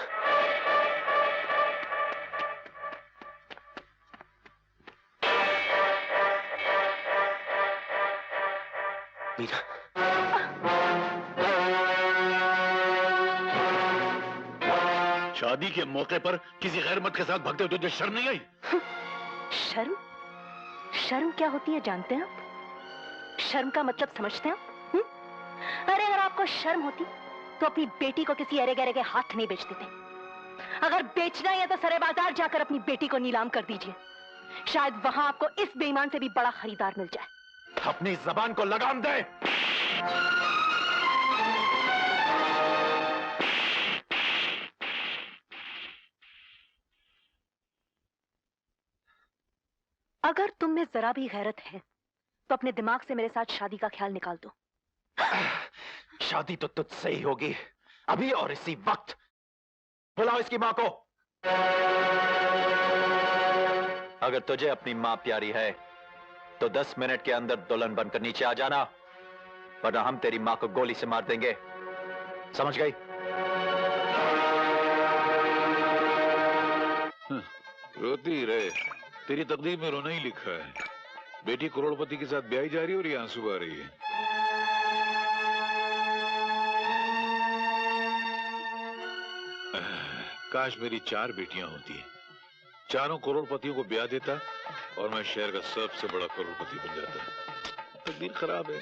मीना, शादी के मौके पर किसी गैर मर्द के साथ भागते हुए तुझे शर्म नहीं आई? शर्म? शर्म क्या होती है जानते हैं आप? शर्म का मतलब समझते हैं आप? अरे अगर आपको शर्म होती तो अपनी बेटी को किसी अरे गहरे के हाथ नहीं बेच देते। अगर बेचना ही है तो सरे बाजार जाकर अपनी बेटी को नीलाम कर दीजिए। शायद वहां आपको इस बेईमान से भी बड़ा खरीदार मिल जाए। अपनी जबान को लगाम दे। अगर तुम में जरा भी गैरत है तो अपने दिमाग से मेरे साथ शादी का ख्याल निकाल दो। शादी तो तुझसे ही होगी, अभी और इसी वक्त। बुलाओ इसकी मां को। अगर तुझे अपनी मां प्यारी है तो 10 मिनट के अंदर दुल्हन बनकर नीचे आ जाना, वरना हम तेरी मां को गोली से मार देंगे। समझ गई? रोती रहे, तेरी तकदीर में रोना ही लिखा है। बेटी करोड़पति के साथ ब्याही जा रही है और ये आंसू आ रही है। काश मेरी 4 बेटियां होती, चारों करोड़पतियों को ब्याह देता और मैं शहर का सबसे बड़ा करोड़पति बन जाता। तकदीर खराब है।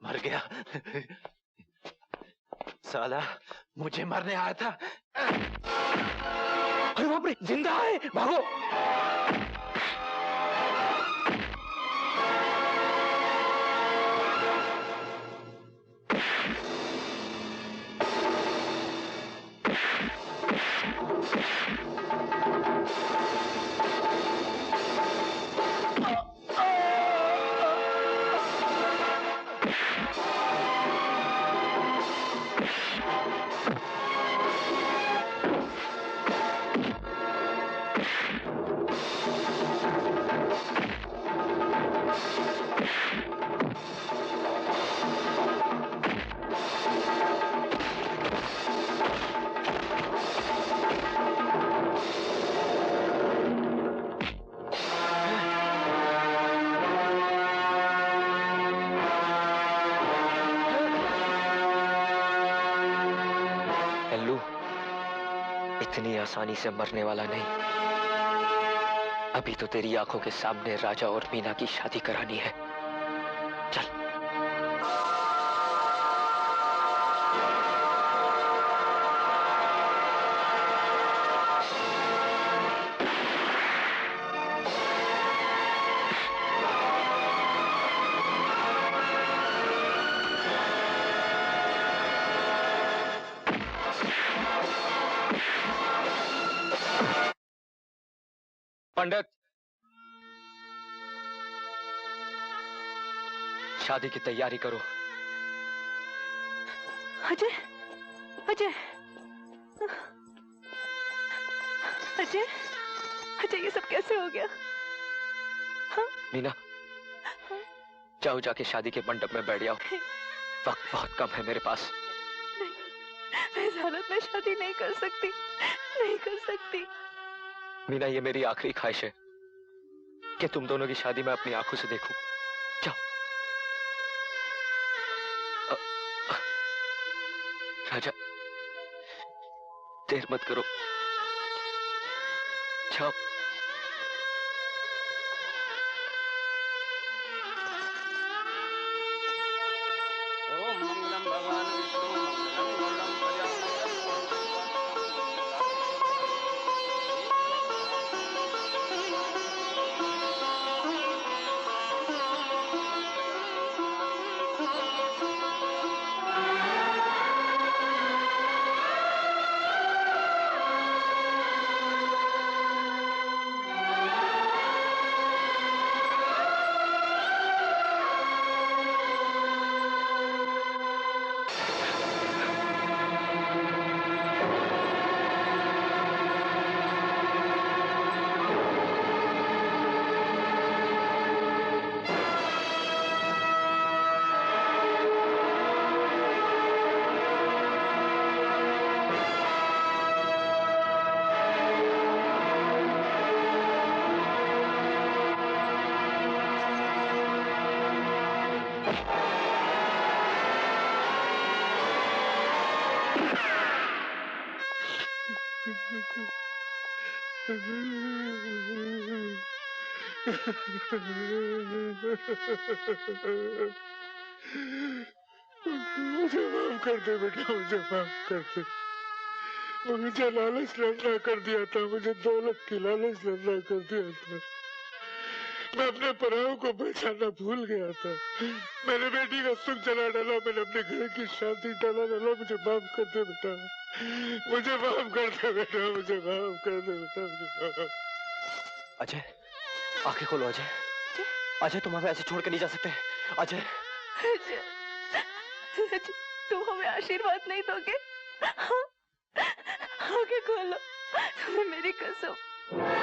मर गया। साला मुझे मारने आया था। अरे बाप रे, जिंदा है, भागो। आसानी से मरने वाला नहीं। अभी तो तेरी आंखों के सामने राजा और मीना की शादी करानी है। चल। पंडित, शादी की तैयारी करो। अजय, अजय, अजय, अजय, ये सब कैसे हो गया? हाँ? मीना, जाओ जाके शादी के मंडप में बैठ जाओ। वक्त बहुत कम है मेरे पास। नहीं, मैं इस हालत में शादी नहीं कर सकती, नहीं कर सकती। मीना, ये मेरी आखिरी ख्वाहिश है कि तुम दोनों की शादी मैं अपनी आंखों से देखूं। जाओ। राजा, देर मत करो, जाओ। ओम मंगलम भगवान विष्णु मंगलम मुझे माफ कर दे बेटा, मुझे माफ कर दे। मुझे लालच नंगा कर दिया था, मुझे दौलत की लालच नंगा कर दिया था। मैं अपने पराओं को बचाना भूल गया था। मैंने बेटी का सुख जला डाला, मैंने अपने घर की शांति डाला। मुझे माफ कर दे बेटा, मुझे माफ कर दे बेटा, मुझे माफ कर दे बेटा, मुझे माफ। अजय, आंखें खोलो अजय। अजय, तुम हमें ऐसे छोड़ के नहीं जा सकते। अजय, अजय, तुम हमें आशीर्वाद नहीं दोगे? हाँ? आंखें खोलो, तुम्हें मेरी कसम।